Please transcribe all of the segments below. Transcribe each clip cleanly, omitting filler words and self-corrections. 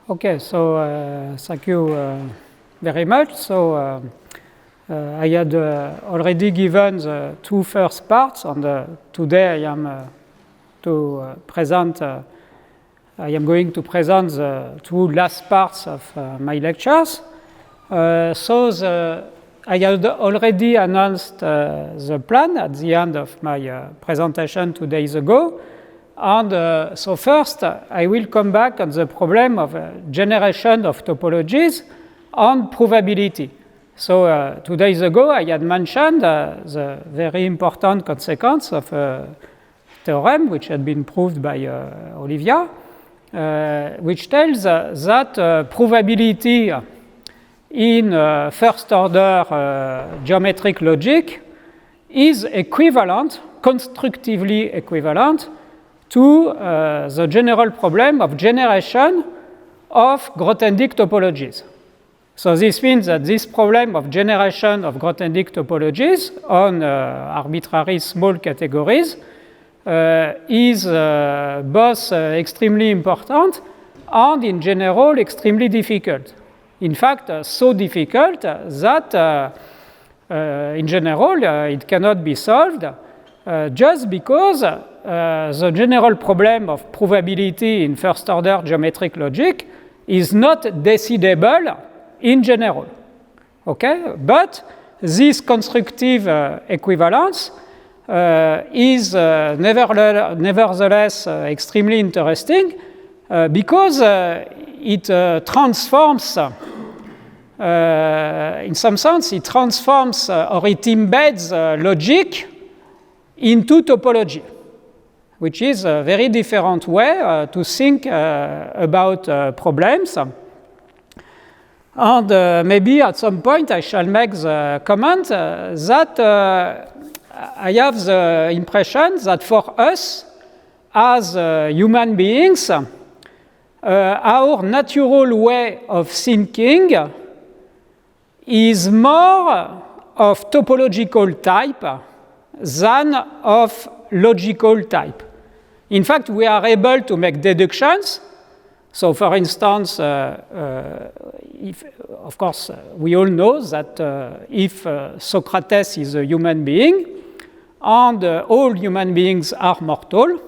Okay, so thank you very much. So I had already given the two first parts, and today I am I am going to present the two last parts of my lectures. I had already announced the plan at the end of my presentation 2 days ago. And so first, I will come back on the problem of generation of topologies and provability. So 2 days ago, I had mentioned the very important consequence of a theorem which had been proved by Olivia, which tells that probability in first-order geometric logic is equivalent, constructively equivalent, to the general problem of generation of Grothendieck topologies. So this means that this problem of generation of Grothendieck topologies on arbitrary small categories is both extremely important and in general extremely difficult. In fact, so difficult that in general it cannot be solved just because the general problem of provability in first-order geometric logic is not decidable in general. Okay? But this constructive equivalence is nevertheless extremely interesting because it transforms, in some sense, it transforms or it embeds logic into topology, which is a very different way to think about problems. And maybe at some point I shall make the comment that I have the impression that for us as human beings, our natural way of thinking is more of topological type than of logical type. In fact, we are able to make deductions. So, for instance, of course, we all know that if Socrates is a human being and all human beings are mortal,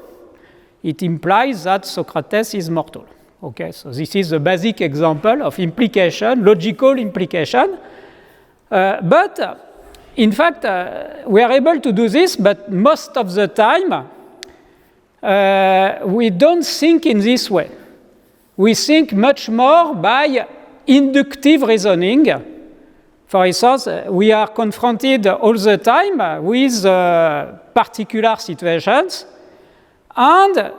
it implies that Socrates is mortal. Okay, so this is a basic example of implication, logical implication. But in fact, we are able to do this, but most of the time, we don't think in this way. We think much more by inductive reasoning. For instance, we are confronted all the time with particular situations, and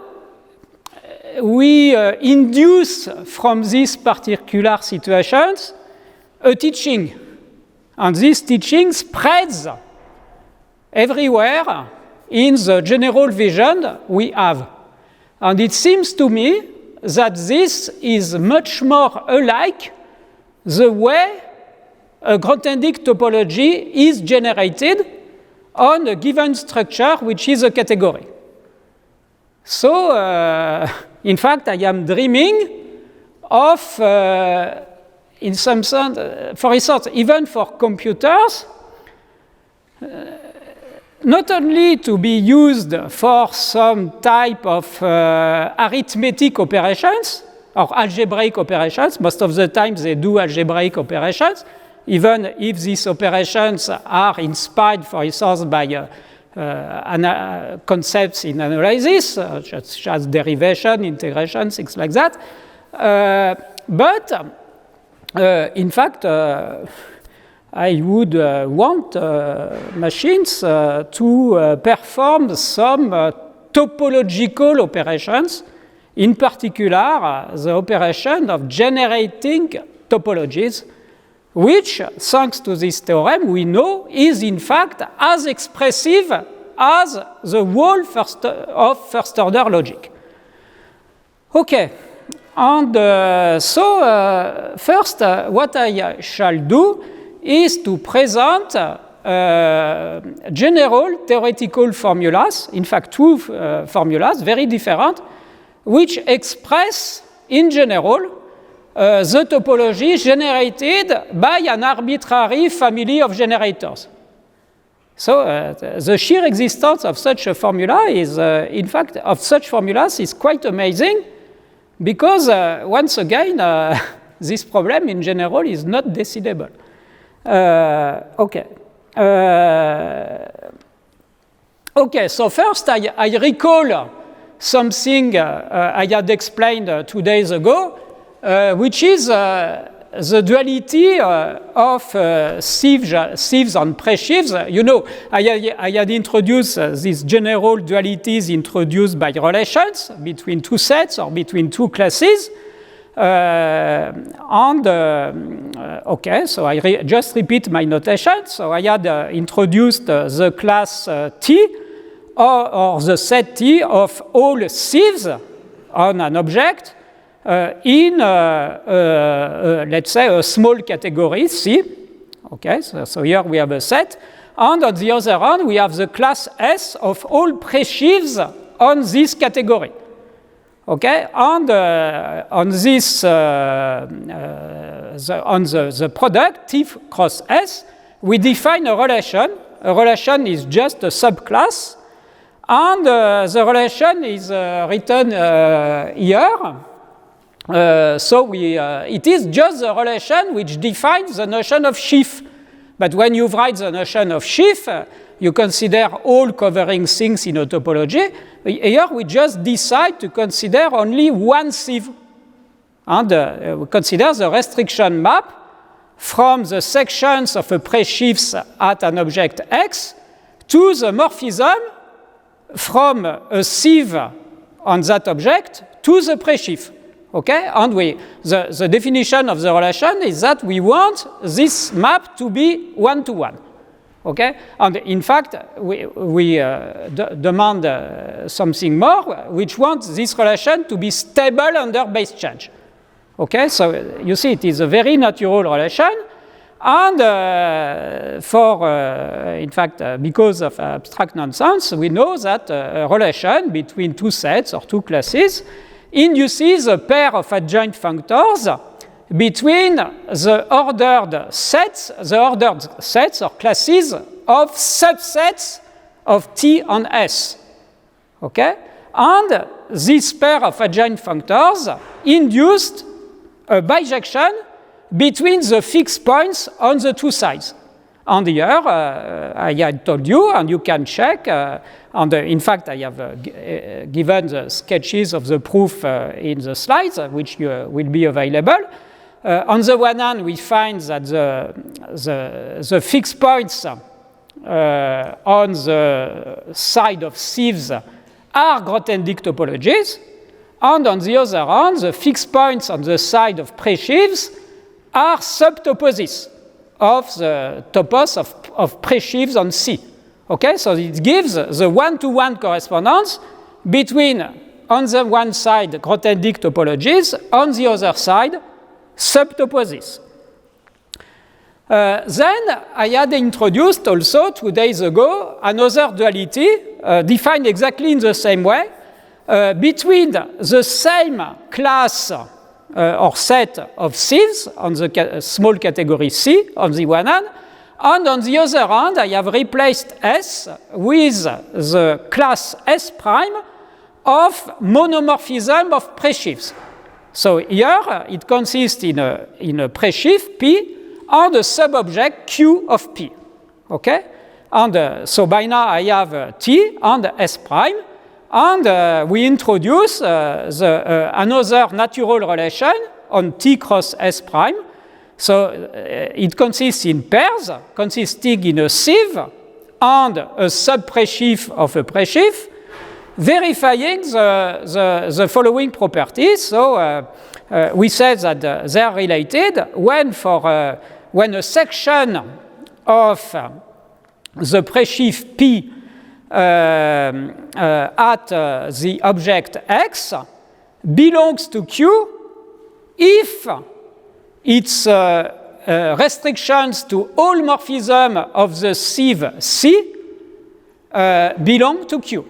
we induce from these particular situations a teaching. And this teaching spreads everywhere in the general vision we have. And it seems to me that this is much more alike the way a Grothendieck topology is generated on a given structure, which is a category. So, in fact, I am dreaming of in some sense, for instance, even for computers, not only to be used for some type of arithmetic operations or algebraic operations. Most of the time they do algebraic operations, even if these operations are inspired, for instance, by concepts in analysis, such as derivation, integration, things like that. But in fact, I would want machines to perform some topological operations, in particular the operation of generating topologies, which, thanks to this theorem, we know is in fact as expressive as the whole of first-order logic. Okay. And first, what I shall do is to present general theoretical formulas, in fact two formulas, very different, which express in general the topology generated by an arbitrary family of generators. So the sheer existence of such a formula is, in fact, of such formulas is quite amazing because, once again, this problem in general is not decidable. Okay. Okay, so first I recall something I had explained 2 days ago, which is the duality of sieves and presheaves. You know, I had introduced these general dualities introduced by relations between two sets or between two classes. Okay, so I just repeat my notation. So I had introduced the class T or the set T of all sieves on an object in, let's say, a small category C. Okay, so here we have a set. And on the other hand, we have the class S of all presheaves on this category. Okay, and on this, on the product T cross S, we define a relation. A relation is just a subclass, and the relation is written here. So it is just the relation which defines the notion of sheaf. But when you write the notion of sheaf, you consider all covering things in a topology. Here we just decide to consider only one sieve. And we consider the restriction map from the sections of a presheaves at an object X to the morphism from a sieve on that object to the presheaf. Okay, and the definition of the relation is that we want this map to be one-to-one. Okay, and in fact, we demand something more, which wants this relation to be stable under base change. Okay, so you see, it is a very natural relation, and in fact, because of abstract nonsense, we know that a relation between two sets or two classes induces a pair of adjoint functors between the ordered sets or classes of subsets of T and S. Okay? And this pair of adjoint functors induced a bijection between the fixed points on the two sides. And here, I had told you, and you can check, and in fact, I have given the sketches of the proof in the slides, which will be available. On the one hand, we find that the fixed points on the side of sieves are Grothendieck topologies, and on the other hand, the fixed points on the side of presheaves are subtoposes of the topos of presheaves on C. Okay, so it gives the one-to-one correspondence between, on the one side, Grothendieck topologies, on the other side, subtoposes. Then I had introduced also 2 days ago another duality defined exactly in the same way between the same class or set of sieves on the small category C on the one hand, and on the other hand I have replaced S with the class S prime of monomorphism of presheaves. So here it consists in a presheaf P and a subobject Q of P. Okay? And so by now I have T and S prime, and we introduce another natural relation on T cross S prime. So it consists in pairs consisting in a sieve and a subpresheaf of a presheaf, verifying the following properties. So we said that they are related when a section of the presheaf P at the object X belongs to Q if its restrictions to all morphism of the sieve C belong to Q.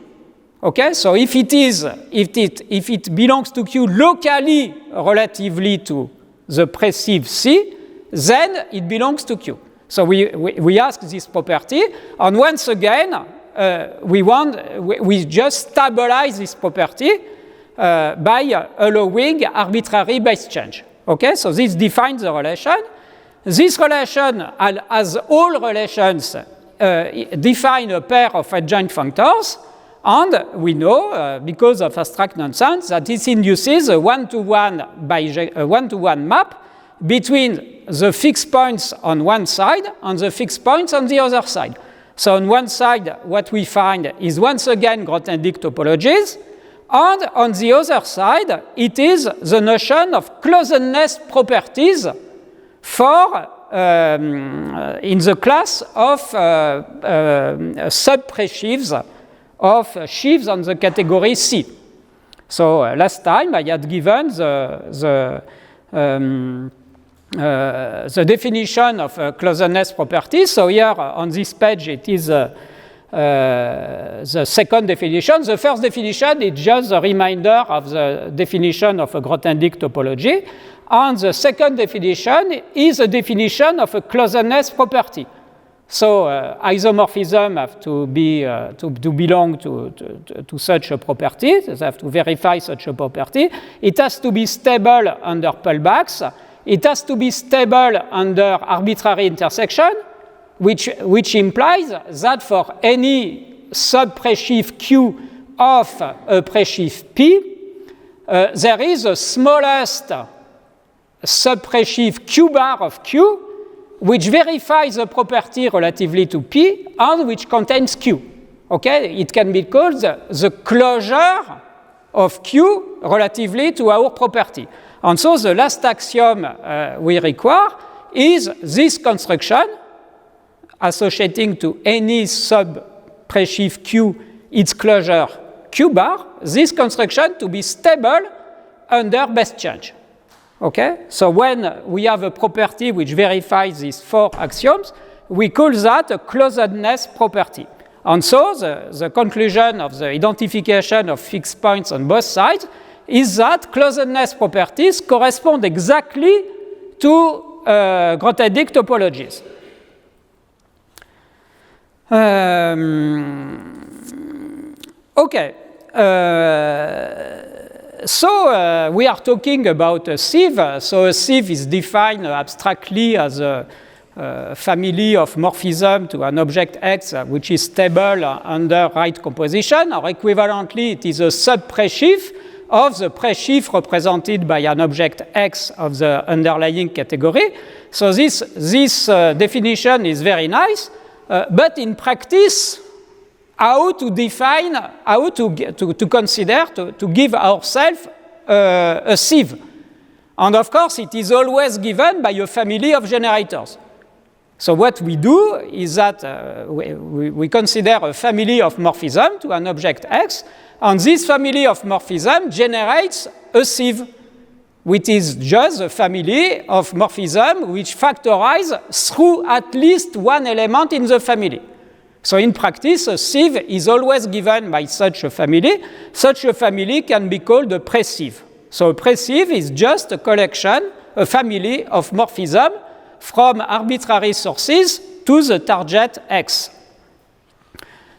Okay, so if it belongs to Q locally relatively to the pre-sieve C, then it belongs to Q. So we ask this property, and once again, we just stabilize this property by allowing arbitrary base change. Okay, so this defines the relation. This relation, as all relations, define a pair of adjoint functors, and we know, because of abstract nonsense, that this induces a one-to-one map between the fixed points on one side and the fixed points on the other side. So on one side, what we find is once again Grothendieck topologies, and on the other side, it is the notion of closedness properties for in the class of sub-presheaves of sheaves on the category C. So last time I had given the definition of closedness properties. So here on this page it is the second definition. The first definition is just a reminder of the definition of a Grothendieck topology. And the second definition is a definition of a closedness property. So isomorphism have to belong to such a property. They have to verify such a property. It has to be stable under pullbacks. It has to be stable under arbitrary intersection, which implies that for any sub-presheaf Q of a presheaf P, there is a smallest sub-presheaf Q bar of Q, which verifies the property relatively to P and which contains Q. Okay, it can be called the closure of Q relatively to our property. And so the last axiom we require is this construction associating to any sub-presheaf Q its closure Q bar, this construction to be stable under base change. Okay? So when we have a property which verifies these four axioms, we call that a closedness property. And so the conclusion of the identification of fixed points on both sides is that closedness properties correspond exactly to Grothendieck topologies. Okay. So we are talking about a sieve. So a sieve is defined abstractly as a family of morphism to an object X which is stable under right composition, or equivalently it is a sub-presheaf of the presheaf represented by an object X of the underlying category. So this definition is very nice, but in practice, how to define, how to consider, to give ourselves a sieve. And of course, it is always given by a family of generators. So what we do is that we consider a family of morphism to an object X, and this family of morphism generates a sieve, which is just a family of morphism which factorize through at least one element in the family. So in practice, a sieve is always given by such a family. Such a family can be called a pre-sieve. So a pre-sieve is just a collection, a family of morphism from arbitrary sources to the target X.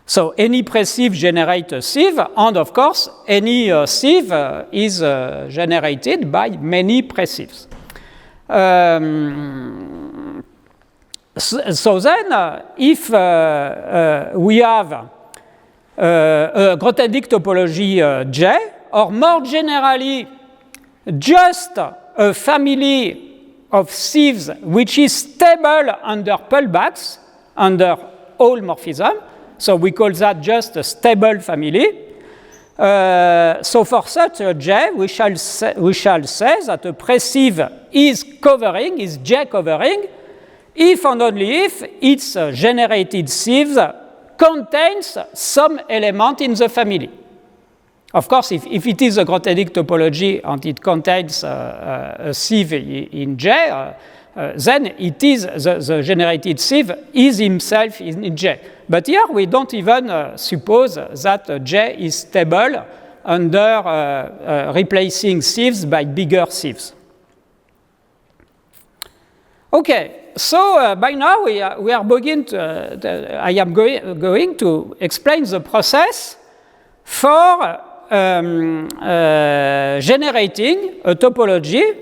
So any pre-sieve generates a sieve, and of course, any sieve is generated by many pre-sieves. So then, if we have a Grothendieck topology J, or more generally, just a family of sieves which is stable under pullbacks, under all morphism, so we call that just a stable family. So for such a J, we shall say that a pre-sieve is J covering, if and only if its generated sieve contains some element in the family. Of course, if it is a Grothendieck topology and it contains a sieve in J, then it is the generated sieve is himself in J. But here we don't even suppose that J is stable under replacing sieves by bigger sieves. Okay, so by now we are beginning to, I am going to explain the process for generating a topology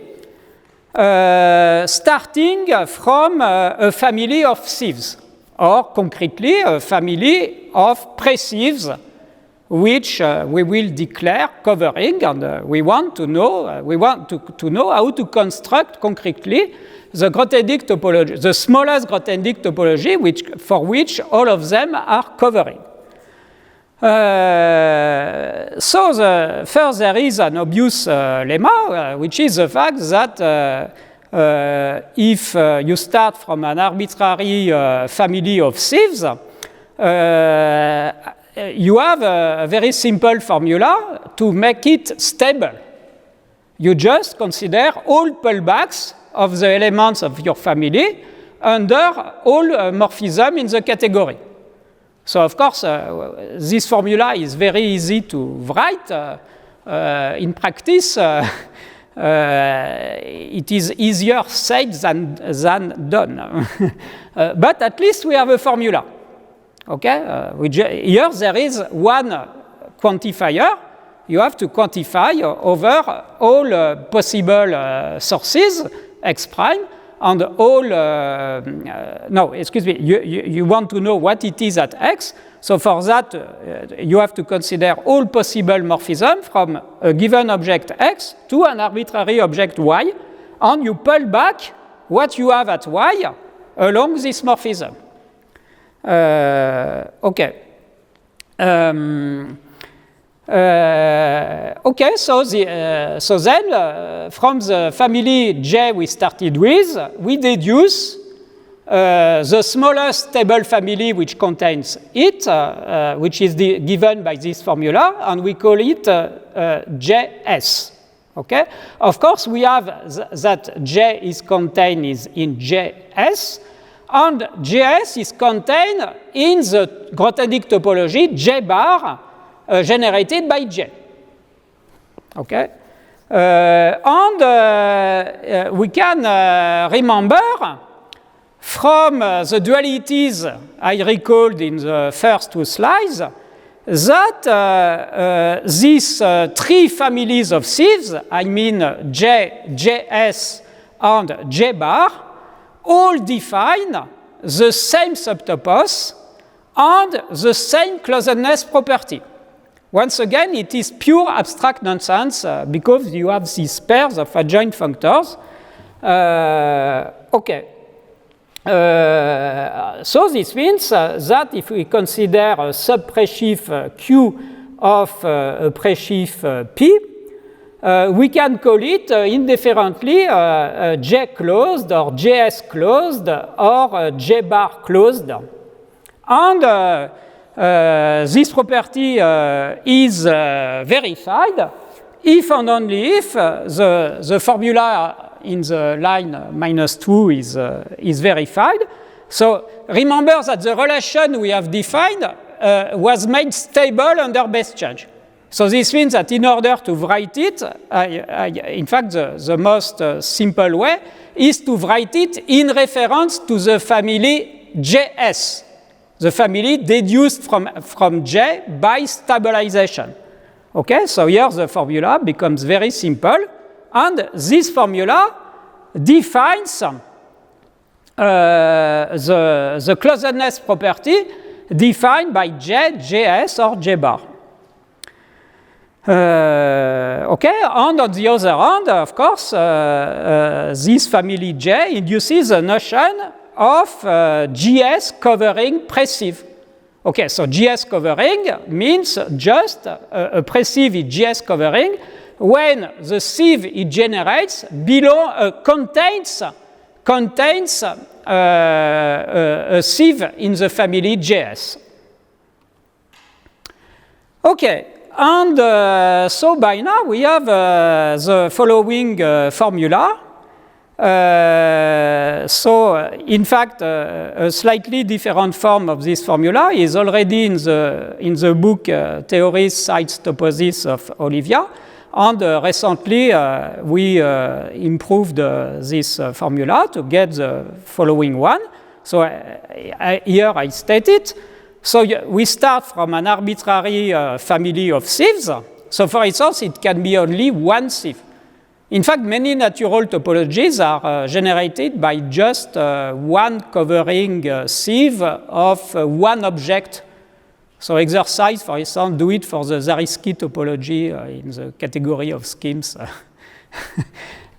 starting from a family of sieves, or concretely a family of presieves, which we will declare covering, and we want to know how to construct concretely the Grothendieck topology, the smallest Grothendieck topology, for which all of them are covering. So first there is an obvious lemma, which is the fact that if you start from an arbitrary family of sieves, you have a very simple formula to make it stable. You just consider all pullbacks of the elements of your family under all morphism in the category. So, of course, this formula is very easy to write. In practice, it is easier said than done. But at least we have a formula. Okay? Here there is one quantifier. You have to quantify over all possible sources, x prime, and all, no, excuse me, you want to know what it is at x. So for that, you have to consider all possible morphisms from a given object x to an arbitrary object y, and you pull back what you have at y along this morphism. Okay. Okay, so then from the family J we started with, we deduce the smallest stable family which contains it, which is given by this formula, and we call it JS. Okay? Of course, we have that J is contained in JS, and JS is contained in the Grothendieck topology J bar generated by J. Okay? And we can remember from the dualities I recalled in the first two slides that these three families of sieves, I mean J, JS, and J bar, all define the same subtopos and the same closedness property. Once again, it is pure abstract nonsense because you have these pairs of adjoint functors. Okay. So this means that if we consider a subpresheaf Q of a presheaf P, we can call it indifferently J closed or JS closed or J bar closed. And this property is verified if and only if the formula in the line -2 is verified. So remember that the relation we have defined was made stable under base change. So this means that in order to write it, in fact, the most simple way is to write it in reference to the family JS, the family deduced from J by stabilization. Okay, so here the formula becomes very simple, and this formula defines the closedness property defined by J, JS, or J bar. Okay, and on the other hand, of course, this family J induces a notion of GS covering presieve. Okay, so GS covering means just a presieve is GS covering when the sieve it generates contains a sieve in the family JS. Okay. And so by now we have the following formula. So in fact, a slightly different form of this formula is already in the book Theories, Sites, Toposes of Olivia. And recently, we improved this formula to get the following one. So here I state it. So we start from an arbitrary family of sieves. So for instance, it can be only one sieve. In fact, many natural topologies are generated by just one covering sieve of one object. So exercise, for instance, do it for the Zariski topology in the category of schemes.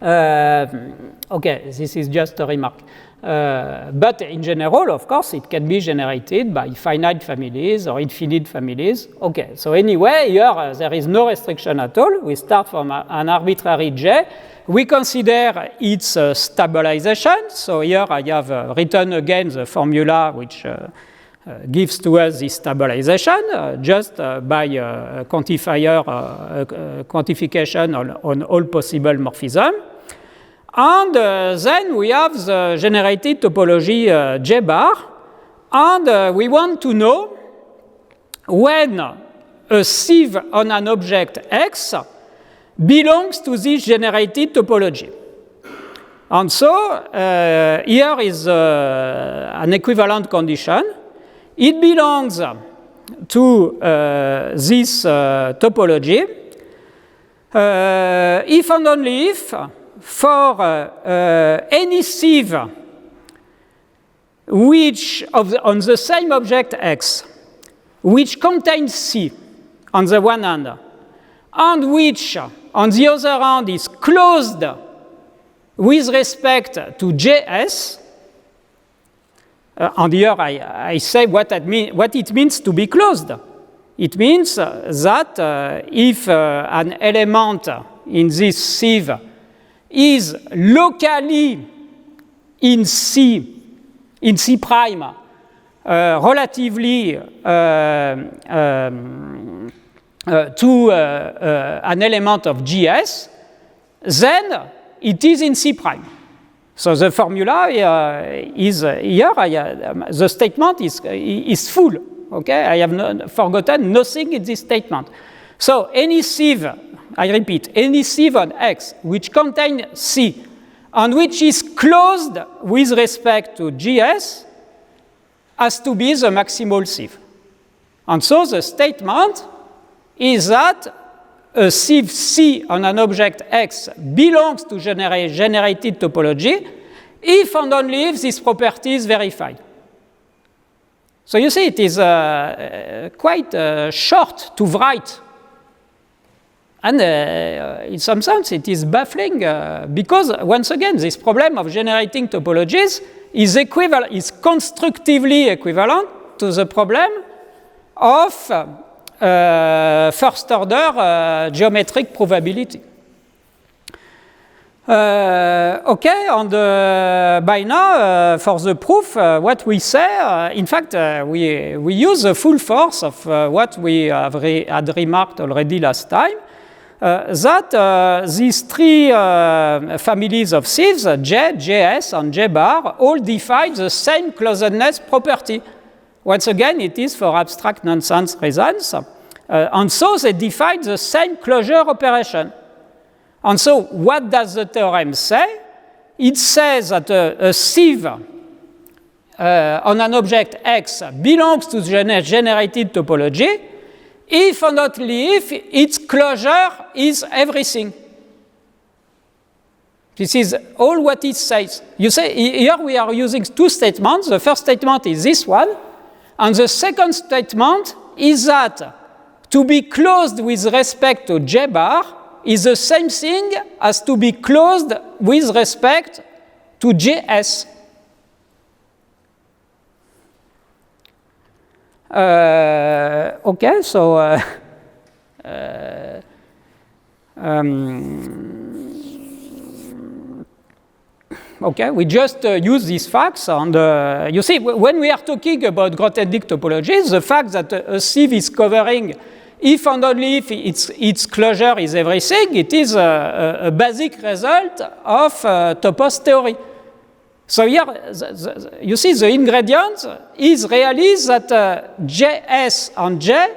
Okay, this is just a remark. But in general, of course, it can be generated by finite families or infinite families. Okay, so anyway, here there is no restriction at all. We start from an arbitrary J. We consider its stabilization. So here I have written again the formula which gives to us this stabilization just by quantification on all possible morphisms. And then we have the generated topology J bar, and we want to know when a sieve on an object X belongs to this generated topology. And so here is an equivalent condition. It belongs to this topology if and only if for any sieve which on the same object X, which contains C on the one hand, and which on the other hand is closed with respect to JS. And here I say what it means to be closed. It means that if an element in this sieve is locally in C prime, relatively to an element of GS, then it is in C prime. So the formula is here. The statement is full. Okay, I have forgotten nothing in this statement. So any sieve, I repeat, any sieve on X which contains C and which is closed with respect to GS has to be the maximal sieve. And so the statement is that a sieve C on an object X belongs to generated topology if and only if this property is verified. So you see, it is quite short to write. And in some sense, it is baffling because, once again, this problem of generating topologies is constructively equivalent to the problem of first-order geometric probability. Okay, and by now, for the proof, what we say, in fact, we use the full force of what we had remarked already last time, that these three families of sieves, J, JS, and J bar, all define the same closedness property. Once again, it is for abstract nonsense reasons. And so they define the same closure operation. And so what does the theorem say? It says that a sieve on an object X belongs to the generated topology if and only if its closure is everything. This is all what it says. You say, here we are using two statements. The first statement is this one. And the second statement is that to be closed with respect to J bar is the same thing as to be closed with respect to JS. Okay, so okay, we just use these facts, and you see, when we are talking about Grothendieck topologies, the fact that a sieve is covering if and only if its closure is everything, it is a basic result of topos theory. So here, you see, the ingredient is really that JS and J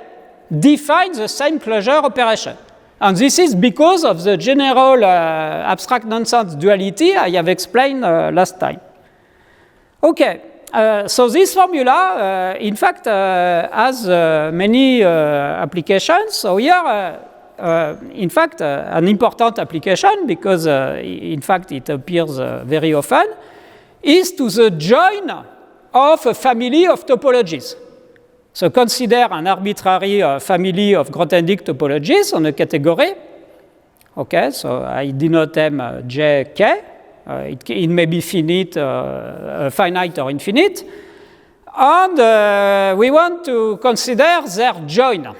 define the same closure operation. And this is because of the general abstract nonsense duality I have explained last time. Okay, so this formula, in fact, has many applications. So here, in fact, an important application, because in fact it appears very often, is to the join of a family of topologies. So consider an arbitrary family of Grothendieck topologies on a category. Okay, so I denote them JK. It may be finite or infinite. And we want to consider their join.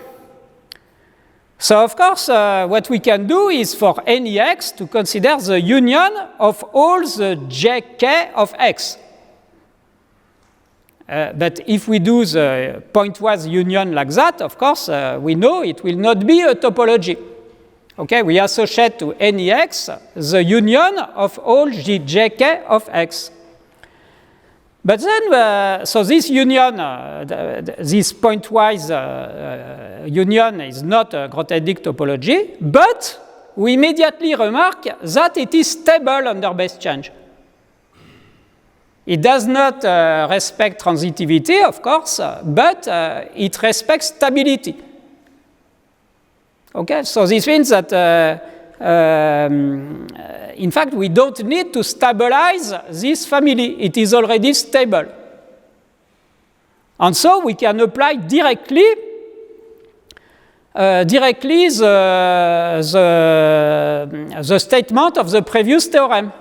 So, of course, what we can do is for any x to consider the union of all the jk of x. But if we do the pointwise union like that, of course, we know it will not be a topology. Okay, we associate to any x the union of all the jk of x. But then, so this union, this pointwise union is not a Grothendieck topology, but we immediately remark that it is stable under base change. It does not respect transitivity, of course, but it respects stability. Okay, so this means that, in fact, we don't need to stabilize this family. It is already stable. And so we can apply directly the statement of the previous theorem.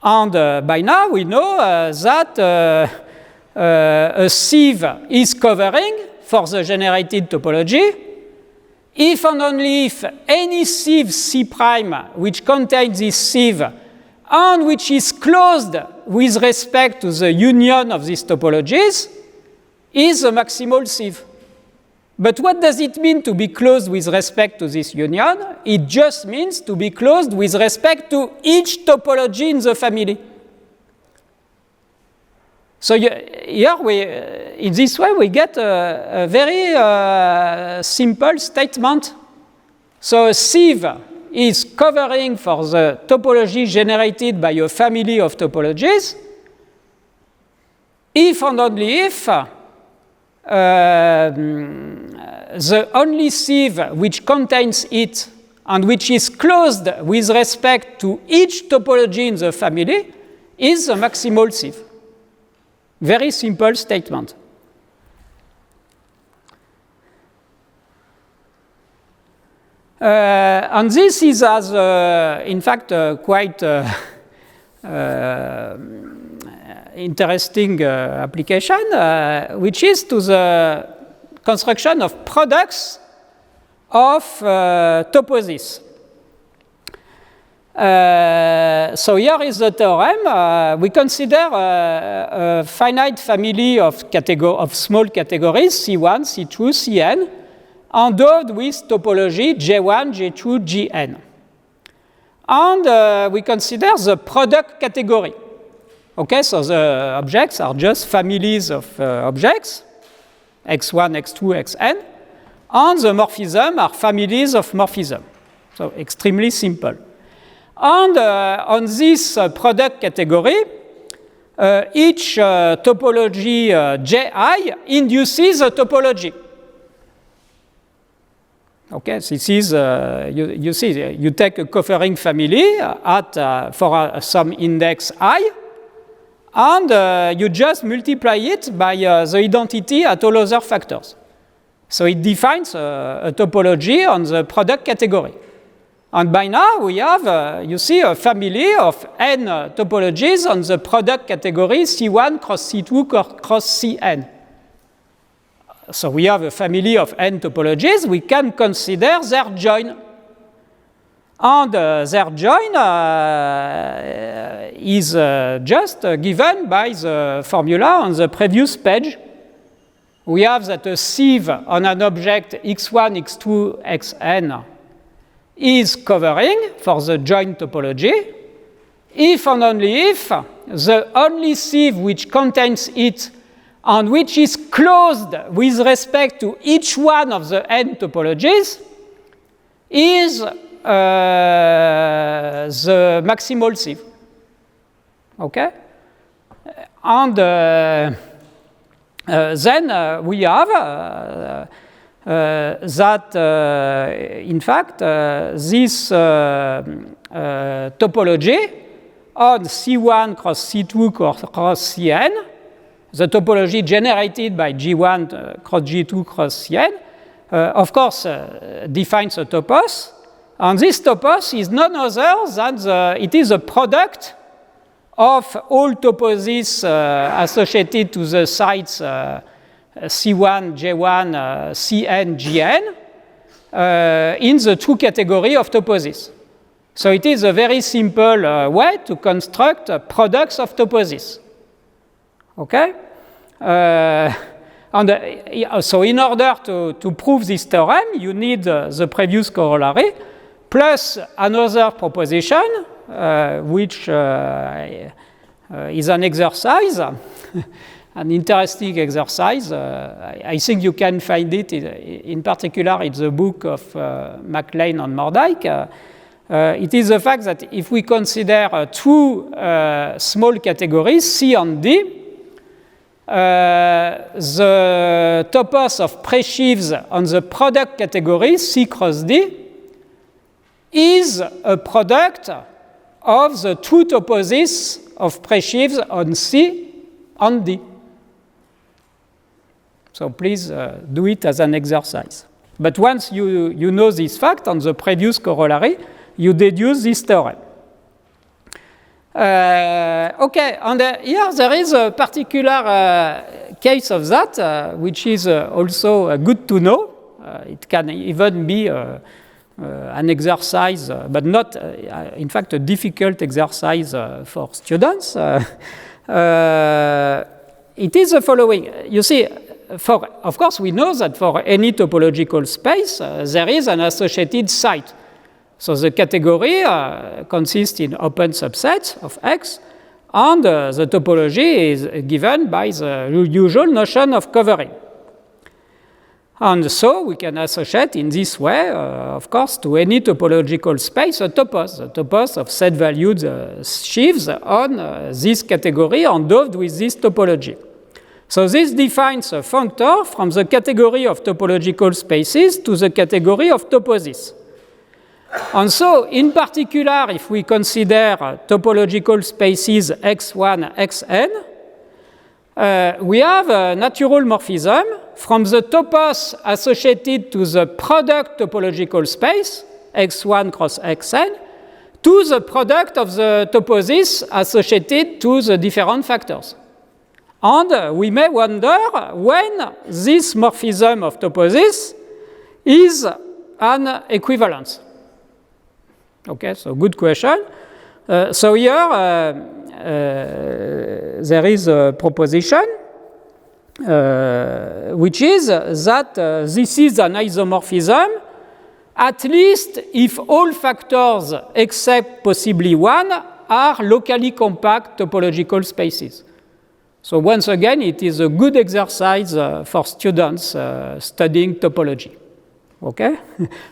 And by now we know that a sieve is covering for the generated topology if and only if any sieve C prime which contains this sieve and which is closed with respect to the union of these topologies is a maximal sieve. But what does it mean to be closed with respect to this union? It just means to be closed with respect to each topology in the family. So here, in this way, we get a very simple statement. So a sieve is covering for the topology generated by a family of topologies if and only if the only sieve which contains it and which is closed with respect to each topology in the family is a maximal sieve. Very simple statement. And this is, as in fact, quite interesting application, which is to the construction of products of toposes. So here is the theorem. We consider a finite family of small categories, C1, C2, Cn, endowed with topology J1, J2, Gn. And we consider the product category. Okay, so the objects are just families of objects, x1, x2, xn, and the morphism are families of morphism. So extremely simple. And on this product category, each topology Ji induces a topology. Okay, this is, you see, you take a covering family for some index I, and you just multiply it by the identity at all other factors. So it defines a topology on the product category. And by now we have, you see, a family of n topologies on the product category C1 cross C2 cross Cn. So we have a family of n topologies. We can consider their join. And their join is just given by the formula on the previous page. We have that a sieve on an object x1, x2, xn is covering for the joint topology if and only if the only sieve which contains it and which is closed with respect to each one of the n topologies is the maximal sieve. Okay? And then we have that, in fact, this topology on C1 cross C2 cross Cn, the topology generated by G1 cross G2 cross Cn, of course, defines a topos. And this topos is none other than it is a product of all toposes associated to the sites C1, J1, Cn, Gn in the true category of toposes. So it is a very simple way to construct products of toposes. Okay? So in order to prove this theorem, you need the previous corollary plus another proposition, which is an exercise, an interesting exercise. I think you can find it in particular in the book of MacLean and Mordyke. It is the fact that if we consider two small categories, C and D, the topos of presheaves on the product category, C cross D, is a product of the two toposes of presheaves on C and D. So please do it as an exercise. But once you know this fact on the previous corollary, you deduce this theorem. Okay, and here there is a particular case of that, which is also good to know. It can even be an exercise, but not, in fact, a difficult exercise for students. It is the following. You see, of course, we know that for any topological space, there is an associated site. So the category consists in open subsets of X, and the topology is given by the usual notion of covering. And so we can associate in this way, of course, to any topological space a topos of set-valued sheaves on this category endowed with this topology. So this defines a functor from the category of topological spaces to the category of toposes. And so, in particular, if we consider topological spaces x1, xn, we have a natural morphism from the topos associated to the product topological space, x1 cross xn, to the product of the toposes associated to the different factors. And we may wonder when this morphism of toposes is an equivalence. Okay, so good question. So here there is a proposition which is that this is an isomorphism at least if all factors except possibly one are locally compact topological spaces. So once again, it is a good exercise for students studying topology. Okay?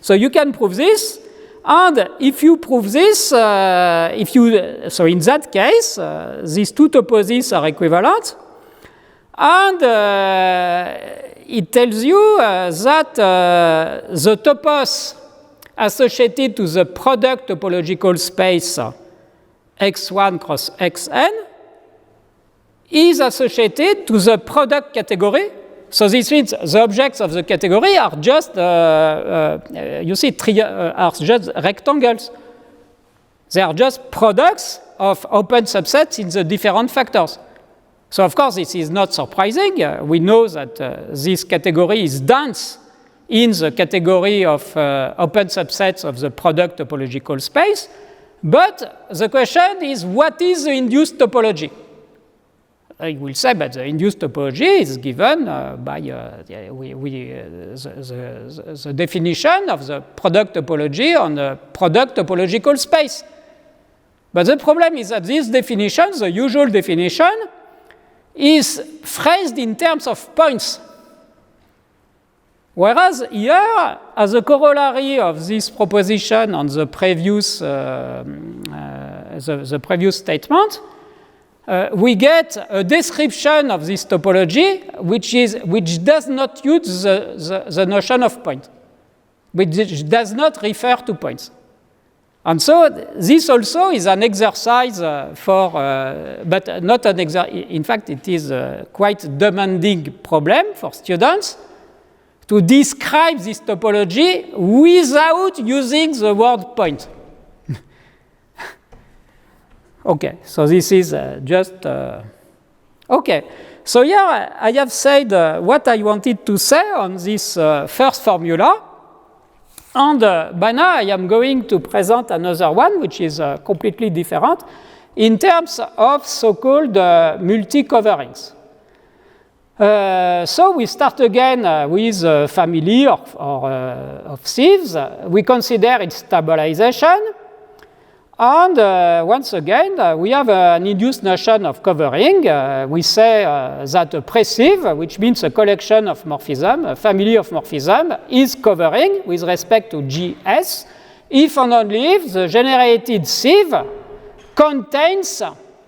So you can prove this. And if you prove this, so in that case, these two toposes are equivalent, and it tells you that the topos associated to the product topological space x1 cross xn is associated to the product category. So this means the objects of the category are just, you see, are just rectangles. They are just products of open subsets in the different factors. So of course, this is not surprising. We know that this category is dense in the category of open subsets of the product topological space. But the question is, what is the induced topology? I will say, but the induced topology is given by the definition of the product topology on the product topological space. But the problem is that this definition, the usual definition, is phrased in terms of points. Whereas here, as a corollary of this proposition on the previous, the previous statement, we get a description of this topology which does not use the notion of point, which does not refer to points. And so this also is an exercise but not an exercise. In fact, it is a quite demanding problem for students to describe this topology without using the word point. Okay, so this is just... okay, so here I have said what I wanted to say on this first formula. And by now I am going to present another one, which is completely different, in terms of so-called multi-coverings. So we start again with a family of sieves. We consider its stabilization. And once again, we have an induced notion of covering. We say that a presieve, which means a collection of morphisms, a family of morphisms, is covering with respect to GS if and only if the generated sieve contains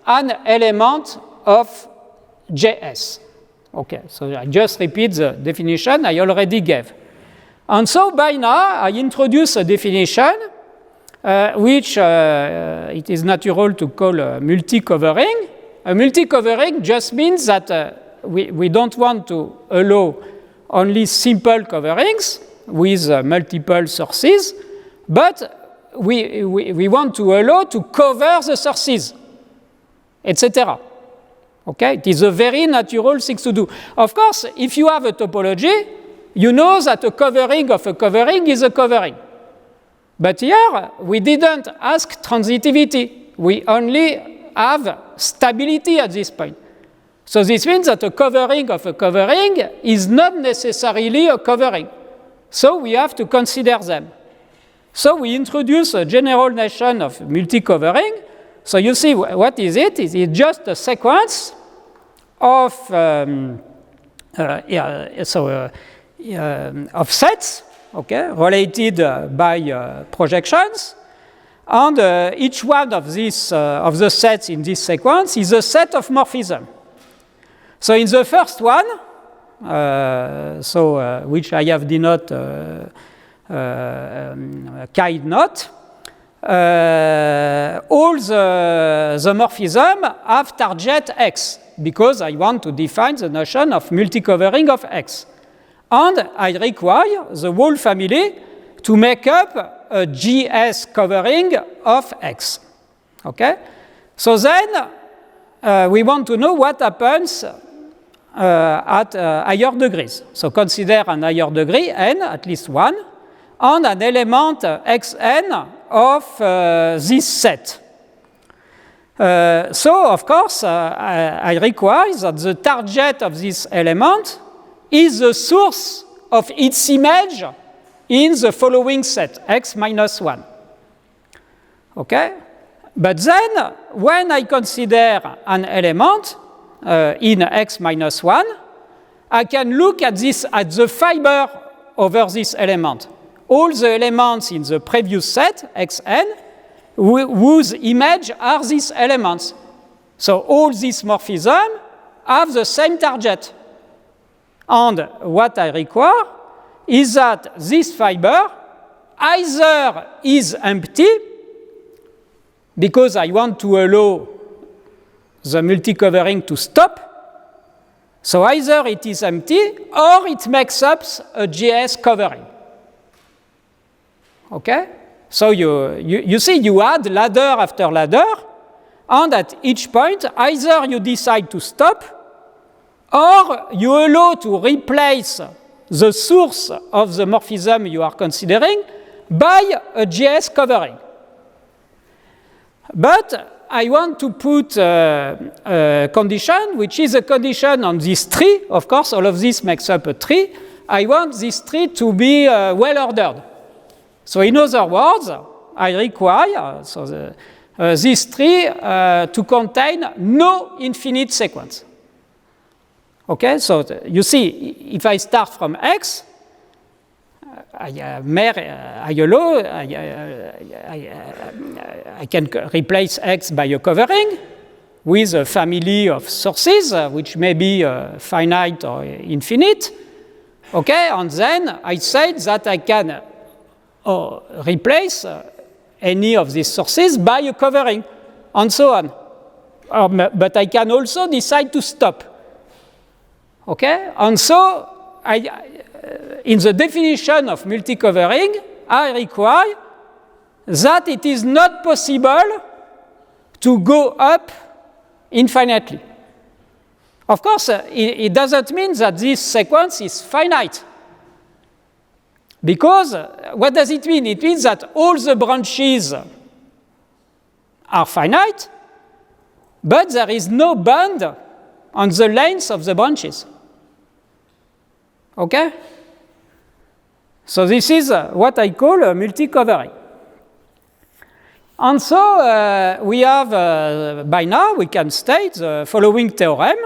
an element of JS. Okay, so I just repeat the definition I already gave. And so by now, I introduce a definition which it is natural to call a multi-covering. A multi-covering just means that we don't want to allow only simple coverings with multiple sources, but we want to allow to cover the sources, etc. Okay, it is a very natural thing to do. Of course, if you have a topology, you know that a covering of a covering is a covering. But here, we didn't ask transitivity. We only have stability at this point. So this means that a covering of a covering is not necessarily a covering. So we have to consider them. So we introduce a general notion of multi-covering. So you see, what is it? It is just a sequence of sets, okay, related by projections, and each one of these of the sets in this sequence is a set of morphisms. So in the first one, which I have denoted chi naught, all the morphisms have target X, because I want to define the notion of multi-covering of X. And I require the whole family to make up a GS covering of X. Okay? So then we want to know what happens at higher degrees. So consider an higher degree, n, at least one, and an element xn of this set. So, of course, I require that the target of this element is the source of its image in the following set, x minus 1. Okay? But then, when I consider an element in x minus 1, I can look at the fiber over this element. All the elements in the previous set, xn, whose image are these elements. So all these morphisms have the same target. And what I require is that this fiber either is empty, because I want to allow the multi-covering to stop. So either it is empty, or it makes up a GS covering. Okay? So you see, you add ladder after ladder, and at each point, either you decide to stop, or you allow to replace the source of the morphism you are considering by a GS covering. But I want to put a condition, which is a condition on this tree. Of course, all of this makes up a tree. I want this tree to be well-ordered. So in other words, I require this tree to contain no infinite sequence. Okay, so you see, if I start from x, ILO, I can replace X by a covering with a family of sources, which may be finite or infinite. Okay, and then I said that I can replace any of these sources by a covering, and so on. But I can also decide to stop. Okay, and so in the definition of multi-covering, I require that it is not possible to go up infinitely. Of course, it doesn't mean that this sequence is finite. Because what does it mean? It means that all the branches are finite, but there is no bound on the length of the branches. Okay? So this is what I call a multi-covering. And so we have, by now, we can state the following theorem.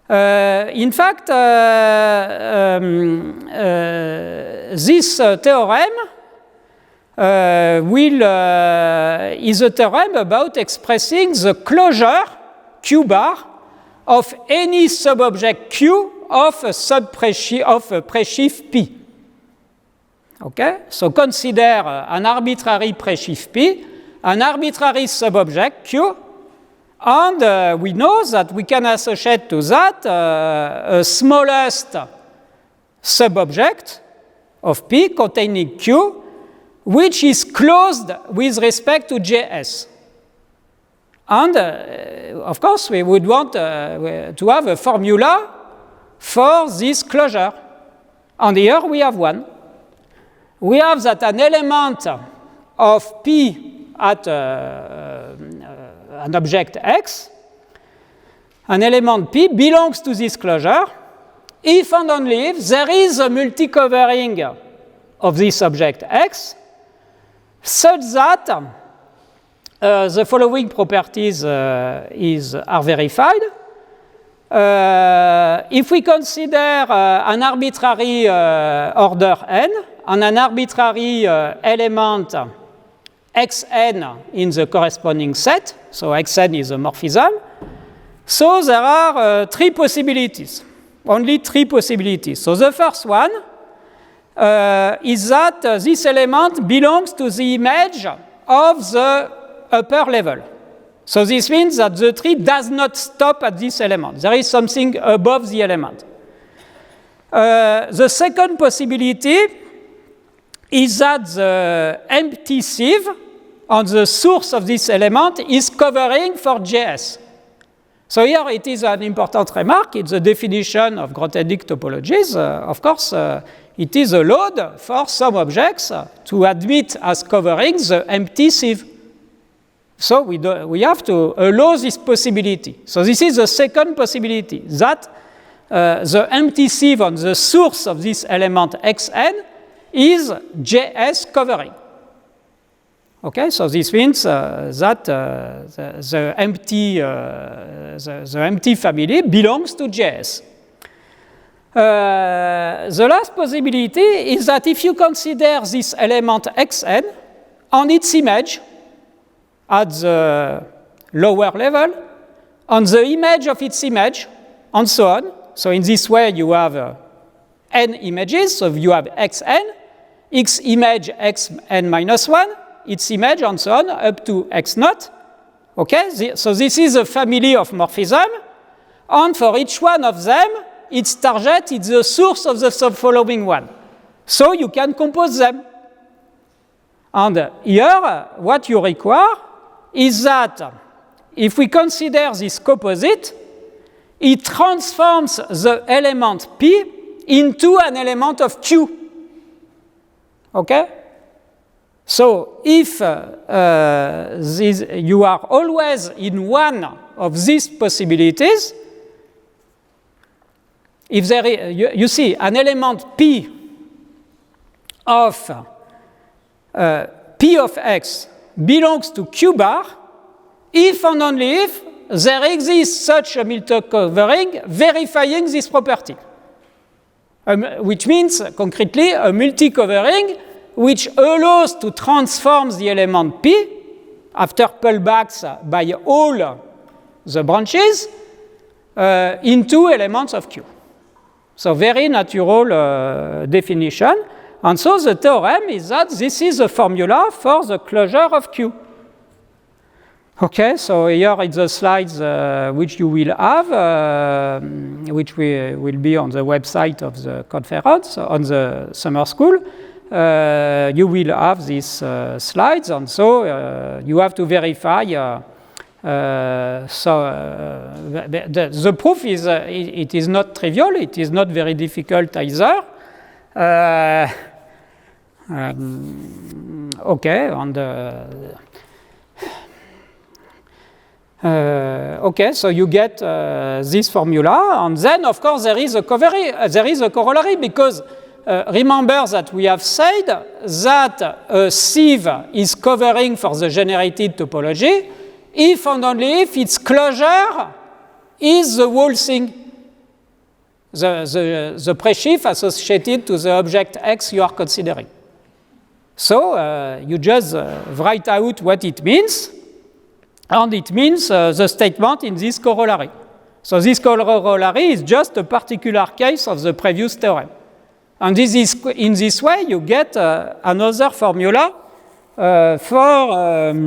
In fact, this theorem is a theorem about expressing the closure, Q bar, of any subobject Q of a presheaf P. Okay? So consider an arbitrary presheaf P, an arbitrary subobject Q, and we know that we can associate to that a smallest subobject of P containing Q, which is closed with respect to JS. And of course, we would want to have a formula for this closure. And here we have one. We have that an element of P at an object X, an element P belongs to this closure if and only if there is a multi-covering of this object X such that the following properties are verified. If we consider an arbitrary order n and an arbitrary element xn in the corresponding set, so xn is a morphism, so there are three possibilities, only three possibilities. So the first one is that this element belongs to the image of the upper level. So this means that the tree does not stop at this element. There is something above the element. The second possibility is that the empty sieve on the source of this element is covering for JS. So here it is an important remark. It's the definition of Grothendieck topologies. Of course, it is allowed for some objects to admit as covering the empty sieve. So we have to allow this possibility. So this is the second possibility, that the empty sieve on the source of this element xn is JS covering. Okay, so this means that the empty family belongs to JS. The last possibility is that if you consider this element xn on its image at the lower level, on the image of its image, and so on. So in this way, you have n images. So you have xn, x image xn minus 1, its image, and so on, up to x naught. Okay, so this is a family of morphism, and for each one of them, its target is the source of the subfollowing one. So you can compose them. And here, what you require is that if we consider this composite, it transforms the element P into an element of Q. Okay? So if you are always in one of these possibilities, if there is, you see, an element P of P of X belongs to Q bar, if and only if there exists such a multi-covering verifying this property. which means concretely a multi-covering which allows to transform the element P after pullbacks by all the branches into elements of Q. So very natural definition. And so the theorem is that this is the formula for the closure of Q. Okay, so here is the slides which you will have, which will be on the website of the conference, on the summer school. You will have these slides, and so you have to verify. The proof is it is not trivial. It is not very difficult either. Okay, and okay, so you get this formula, and then of course there is a corollary because remember that we have said that a sieve is covering for the generated topology if and only if its closure is the whole thing, the presheaf associated to the object X you are considering. So you just write out what it means, and it means the statement in this corollary. So this corollary is just a particular case of the previous theorem. And this is, in this way, you get another formula for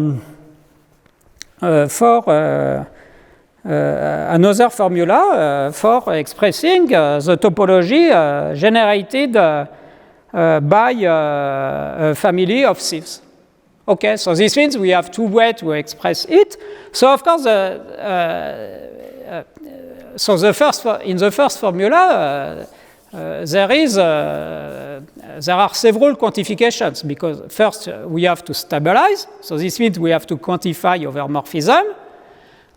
expressing the topology generated by a family of sieves. Okay, so this means we have two ways to express it. So of course, in the first formula, there are several quantifications because first we have to stabilize. So this means we have to quantify overmorphism.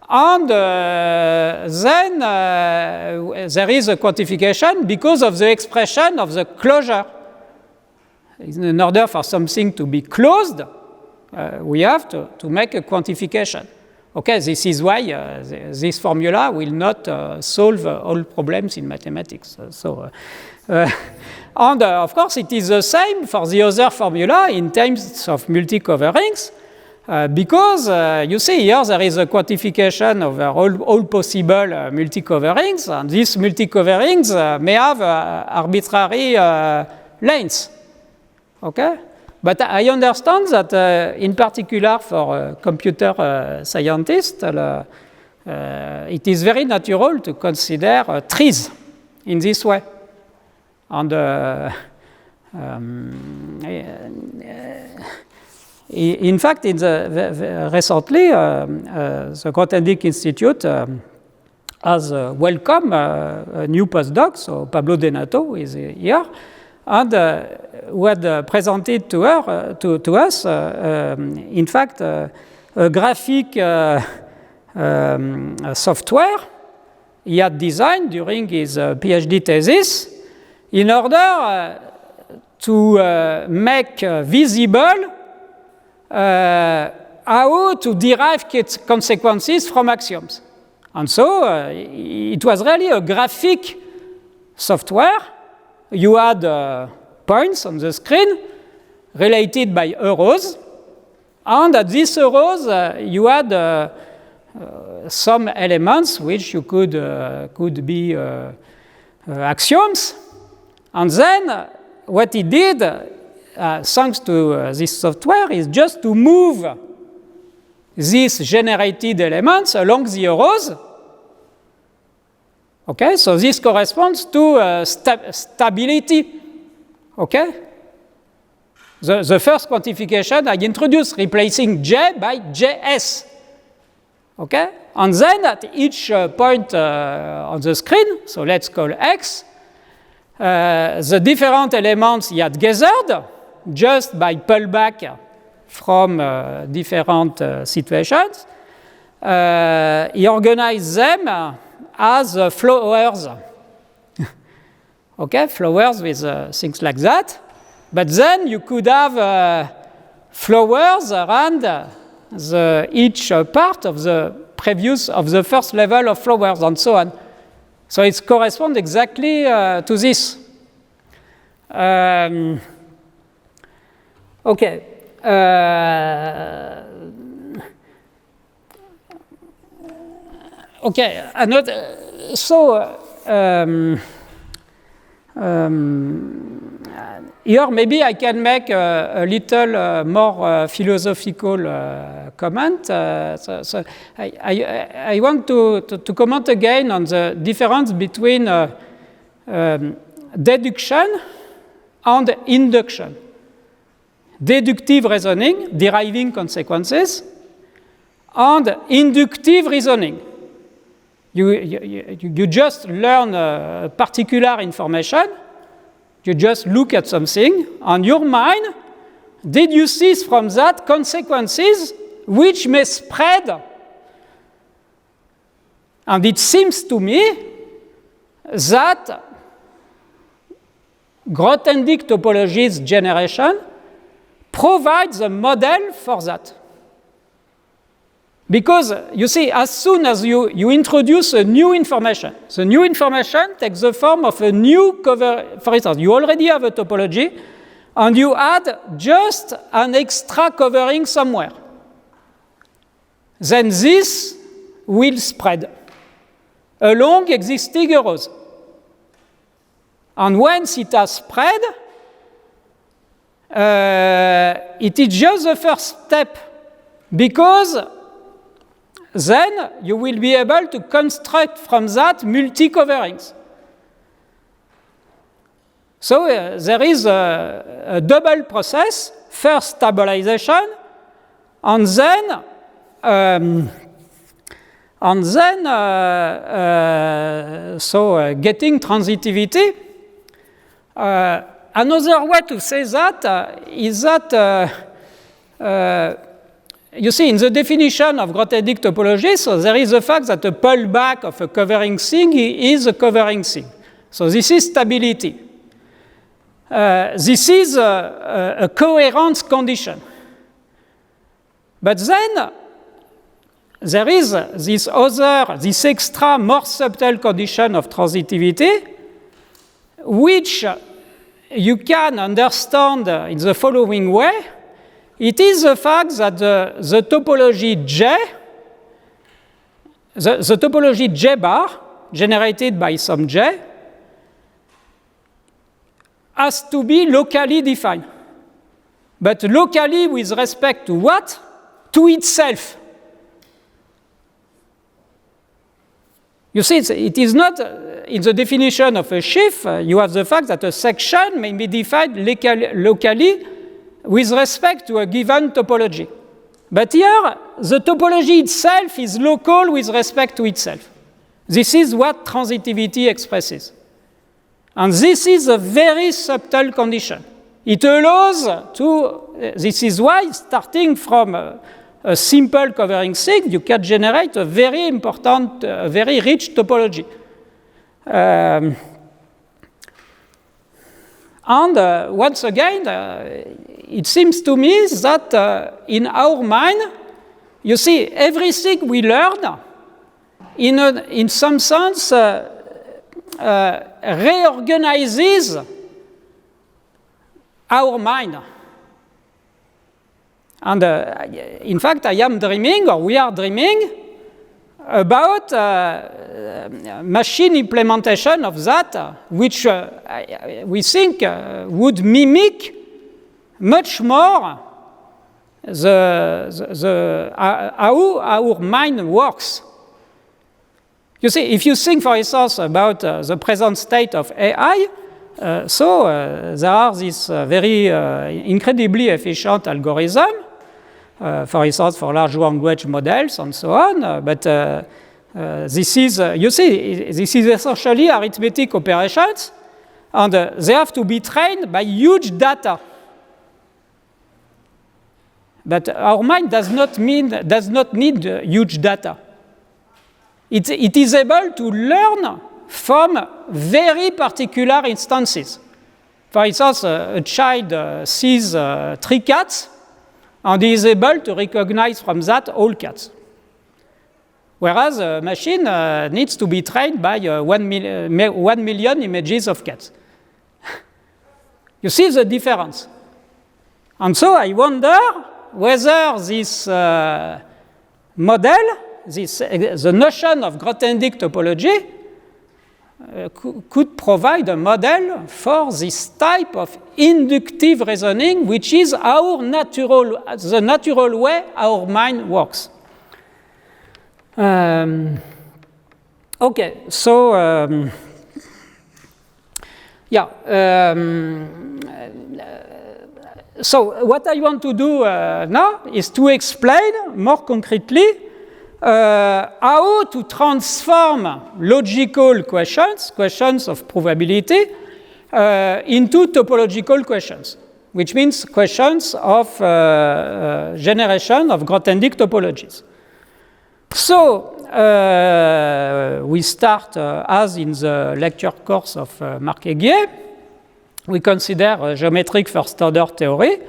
And then there is a quantification because of the expression of the closure. In order for something to be closed, we have to make a quantification. Okay, this is why this formula will not solve all problems in mathematics. And of course, it is the same for the other formula in terms of multi-coverings, because you see here there is a quantification over all possible multi-coverings, and these multi-coverings may have arbitrary lengths. Okay? But I understand that in particular for computer scientists, it is very natural to consider trees in this way. And in fact, recently, the Grothendieck Institute has welcomed a new postdoc, so Pablo Denato is here, and who had presented to us, in fact, a graphic software he had designed during his PhD thesis in order to make visible how to derive consequences from axioms. And so it was really a graphic software. You had points on the screen related by arrows, and at these arrows you had some elements which you could be axioms. And then what he did, thanks to this software, is just to move these generated elements along the arrows. Okay, so this corresponds to stability. Okay? The first quantification I introduced, replacing J by JS. Okay? And then at each point on the screen, so let's call X, the different elements he had gathered just by pullback from different situations. He organized them as flowers. Okay, flowers with things like that. But then you could have flowers around each part of the first level of flowers and so on. So it corresponds exactly to this. Okay. Okay. Another. So. Here, maybe I can make a little more philosophical comment. So I want to comment again on the difference between deduction and induction. Deductive reasoning, deriving consequences, and inductive reasoning. You just learn particular information, you just look at something, and your mind deduces from that consequences which may spread. And it seems to me that Grothendieck topologies generation provides a model for that. Because, you see, as soon as you introduce a new information, the new information takes the form of a new cover. For instance, you already have a topology, and you add just an extra covering somewhere. Then this will spread along existing arrows. And once it has spread, it is just the first step, because then you will be able to construct from that multi-coverings. So there is a double process, first stabilization, and then getting transitivity. Another way to say that is that you see, in the definition of Grothendieck topology, so there is the fact that a pullback of a covering thing is a covering thing. So this is stability. This is a coherence condition. But then there is this extra, more subtle condition of transitivity, which you can understand in the following way. It is the fact that the topology J, the topology J bar, generated by some J, has to be locally defined. But locally with respect to what? To itself. You see, it is not in the definition of a sheaf, you have the fact that a section may be defined locally with respect to a given topology. But here, the topology itself is local with respect to itself. This is what transitivity expresses. And this is a very subtle condition. It allows this is why, starting from a simple covering thing, you can generate a very important, very rich topology. And once again, it seems to me that in our mind, you see, everything we learn, in some sense, reorganizes our mind. And in fact, I am dreaming, or we are dreaming, about machine implementation of that, which we think would mimic much more how our mind works. You see, if you think, for instance, about the present state of AI, there are these very incredibly efficient algorithms, for instance, for large language models and so on. But this is, you see, this is essentially arithmetic operations, and they have to be trained by huge data. But our mind does not need huge data. It is able to learn from very particular instances. For instance, a child sees 3 cats, and he is able to recognize from that all cats. Whereas a machine needs to be trained by 1 million images of cats. You see the difference. And so I wonder whether this model, the notion of Grothendieck topology, could provide a model for this type of inductive reasoning, which is the natural way our mind works. Okay, so so what I want to do now is to explain more concretely how to transform logical questions of probability, into topological questions, which means questions of generation of Grothendieck topologies. So we start, as in the lecture course of Marc-Heguier, we consider geometric first-order theory.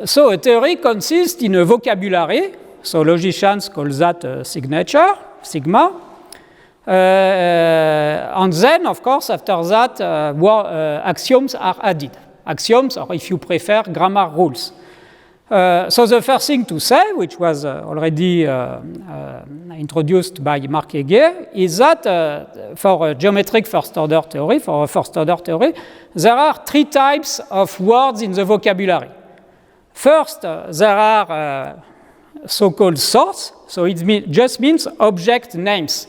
So a theory consists in a vocabulary. So logicians call that a signature, sigma. And then, of course, after that, axioms are added. Axioms, or if you prefer, grammar rules. So the first thing to say, which was already introduced by Marc-Heguier, is that for a geometric first-order theory, there are three types of words in the vocabulary. First, there are so-called sorts, so it just means object names.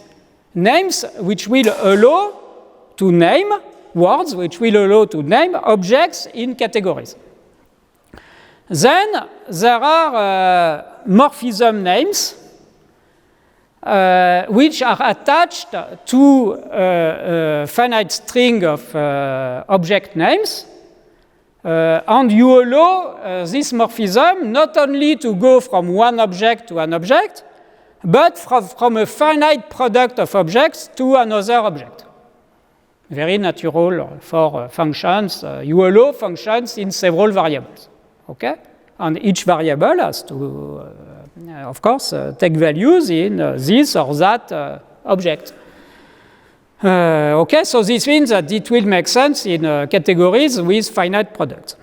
Names which will allow to name, words which will allow to name objects in categories. Then there are morphism names, which are attached to a finite string of object names. And you allow this morphism not only to go from one object to an object, but from a finite product of objects to another object. Very natural for functions. You allow functions in several variables. Okay? And each variable has to, of course, take values in this or that object. Okay, so this means that it will make sense in categories with finite products.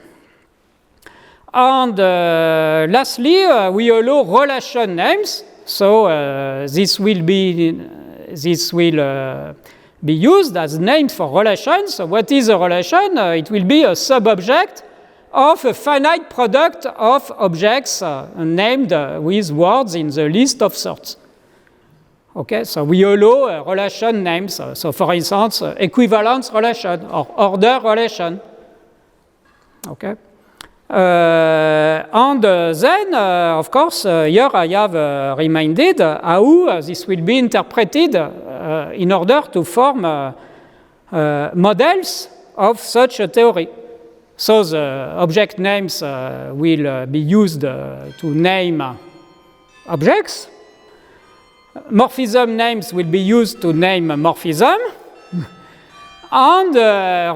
And lastly, we allow relation names. So this will be used as names for relations. So what is a relation? It will be a sub-object of a finite product of objects named with words in the list of sorts. Okay, so we allow relation names. So for instance, equivalence relation or order relation. Okay. And then, of course, here I have reminded how this will be interpreted in order to form models of such a theory. So the object names will be used to name objects. Morphism names will be used to name morphism. And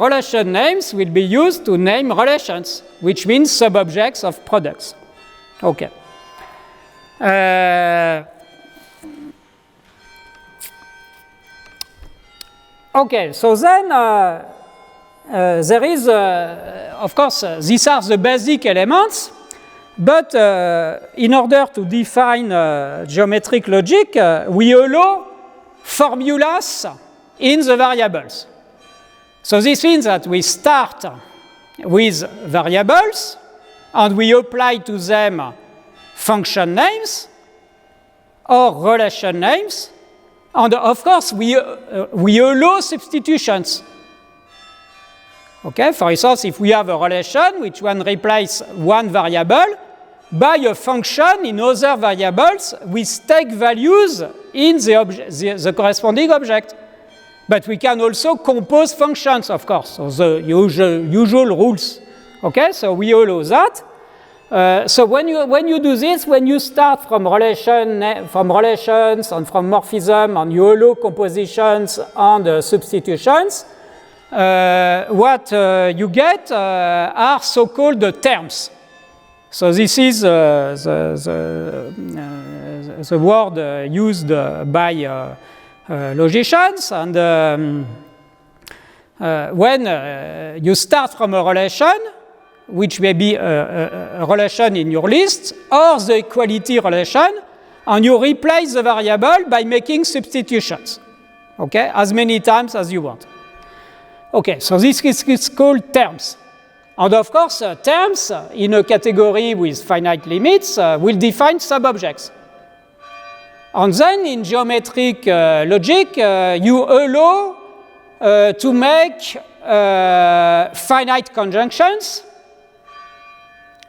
relation names will be used to name relations, which means sub-objects of products. Okay. Okay, so then there is, of course, these are the basic elements, but in order to define geometric logic, we allow formulas in the variables. So this means that we start with variables and we apply to them function names or relation names, and of course we allow substitutions. Okay, for instance, if we have a relation which one replaces one variable by a function in other variables with take values in the corresponding object. But we can also compose functions, of course, so the usual rules. Okay, so we allow that. So when you do this, when you start from relations and from morphism, and you allow compositions and substitutions, what you get are so-called terms. So this is the word used by logicians, and when you start from a relation, which may be a relation in your list, or the equality relation, and you replace the variable by making substitutions, okay, as many times as you want. Okay, so this is called terms. And of course, terms in a category with finite limits will define subobjects. And then in geometric logic, you allow to make finite conjunctions,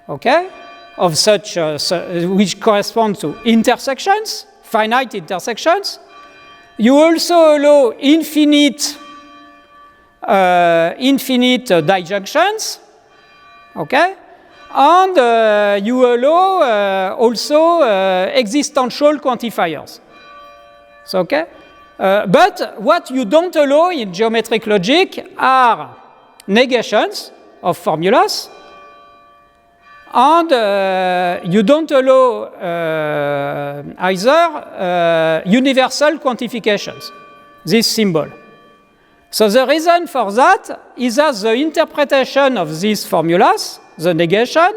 okay, of such which correspond to intersections, finite intersections. You also allow infinite disjunctions, okay, and you allow also existential quantifiers. So, okay, but what you don't allow in geometric logic are negations of formulas, and you don't allow either universal quantifications, this symbol. So the reason for that is that the interpretation of these formulas, the negation,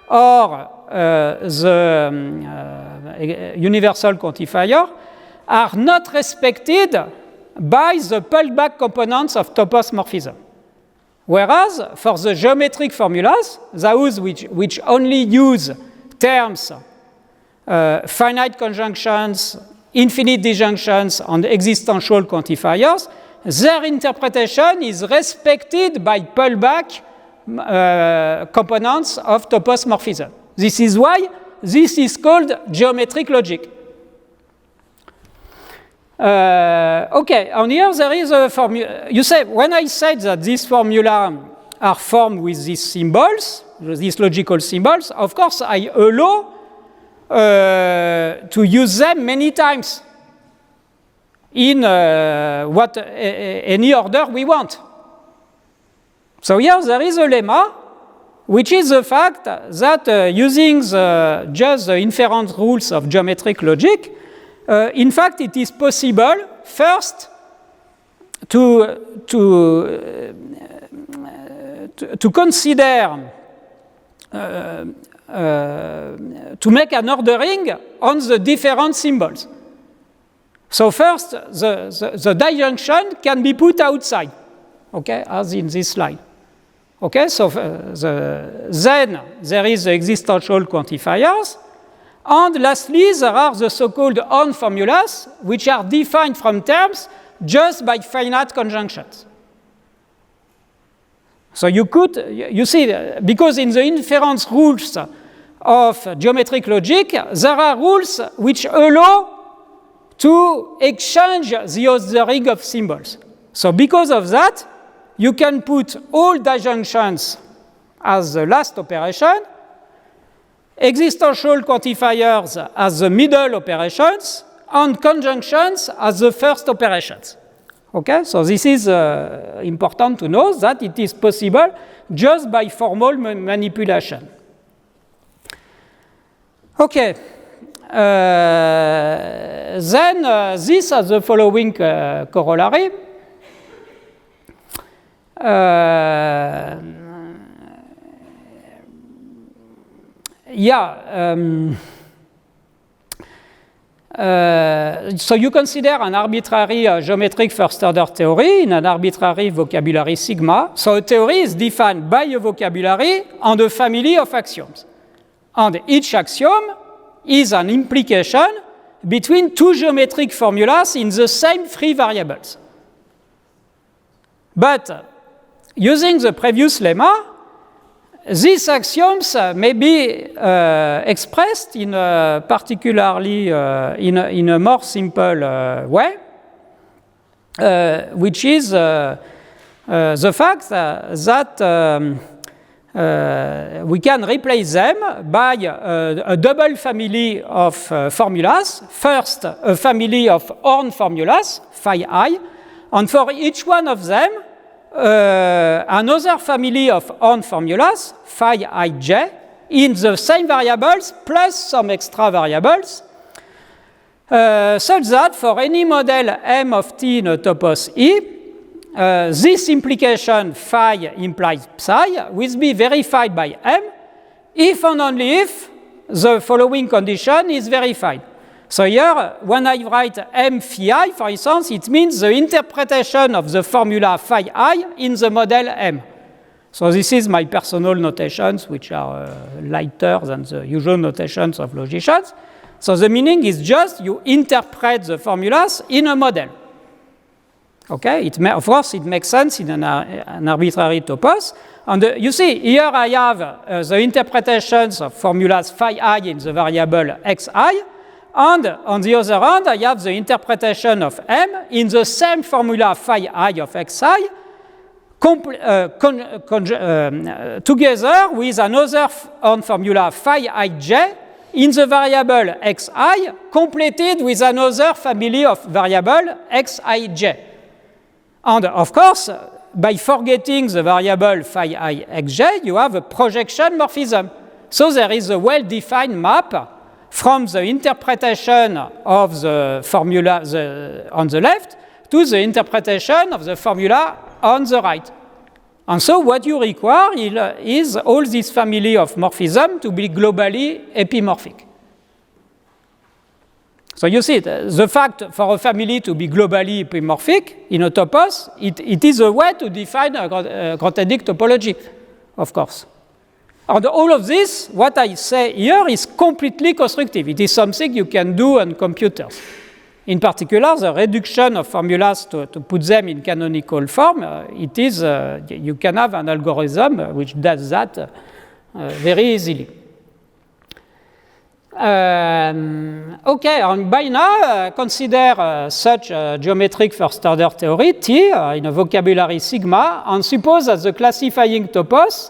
or the universal quantifier, are not respected by the pullback components of topos-morphism. Whereas for the geometric formulas, those which only use terms, finite conjunctions, infinite disjunctions, and existential quantifiers, their interpretation is respected by pullback components of topos-morphism. This is why this is called geometric logic. Okay, and here there is a formula. You say, when I said that these formula are formed with these symbols, these logical symbols, of course I allow to use them many times in any order we want. So here there is a lemma, which is the fact that using just the inference rules of geometric logic, in fact, it is possible first to consider to make an ordering on the different symbols. So first, the disjunction can be put outside, okay, as in this slide. Okay, so then there is the existential quantifiers. And lastly, there are the so-called on formulas, which are defined from terms just by finite conjunctions. So you see, because in the inference rules of geometric logic, there are rules which allow to exchange the ordering of symbols. So because of that, you can put all disjunctions as the last operation, existential quantifiers as the middle operations, and conjunctions as the first operations. Okay, so this is important to know that it is possible just by formal manipulation. Okay, then this has the following corollary. So you consider an arbitrary geometric first-order theory in an arbitrary vocabulary sigma. So a theory is defined by a vocabulary and a family of axioms. And each axiom is an implication between two geometric formulas in the same free variables. But using the previous lemma, these axioms may be expressed in a particularly in a more simple way, which is the fact that we can replace them by a double family of formulas. First, a family of Horn formulas, phi I, and for each one of them, another family of Horn formulas, phi ij, in the same variables plus some extra variables, such that for any model M of T in a topos E, this implication phi implies psi will be verified by M if and only if the following condition is verified. So here, when I write M phi I, for instance, it means the interpretation of the formula phi I in the model M. So this is my personal notations, which are lighter than the usual notations of logicians. So the meaning is just you interpret the formulas in a model. Okay, of course, it makes sense in an arbitrary topos. And you see, here I have the interpretations of formulas phi I in the variable xi, and on the other hand, I have the interpretation of M in the same formula phi I of xi, together with another formula phi ij in the variable xi, completed with another family of variable xij. And of course, by forgetting the variable phi I xj, you have a projection morphism. So there is a well-defined map from the interpretation of the formula on the left to the interpretation of the formula on the right. And so what you require is all this family of morphism to be globally epimorphic. So you see, the fact for a family to be globally epimorphic in a topos, it is a way to define a Grothendieck topology, of course. And all of this, what I say here, is completely constructive. It is something you can do on computers. In particular, the reduction of formulas to put them in canonical form, you can have an algorithm which does that very easily. Okay, and by now, consider such a geometric first-order theory, T, in a vocabulary sigma, and suppose that the classifying topos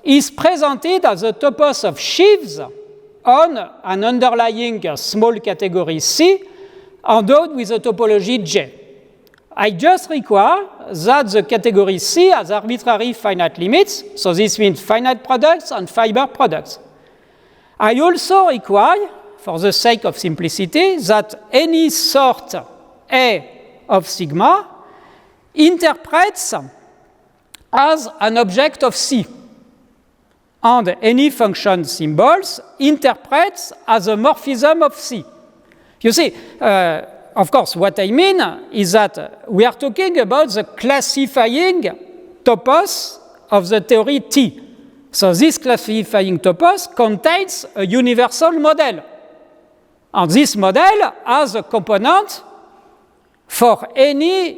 is presented as a topos of sheaves on an underlying small category C, endowed with a topology J. I just require that the category C has arbitrary finite limits, so this means finite products and fiber products. I also require, for the sake of simplicity, that any sort A of sigma interprets as an object of C, and any function symbols interprets as a morphism of C. You see, of course, what I mean is that we are talking about the classifying topos of the theory T. So this classifying topos contains a universal model. And this model has a component for any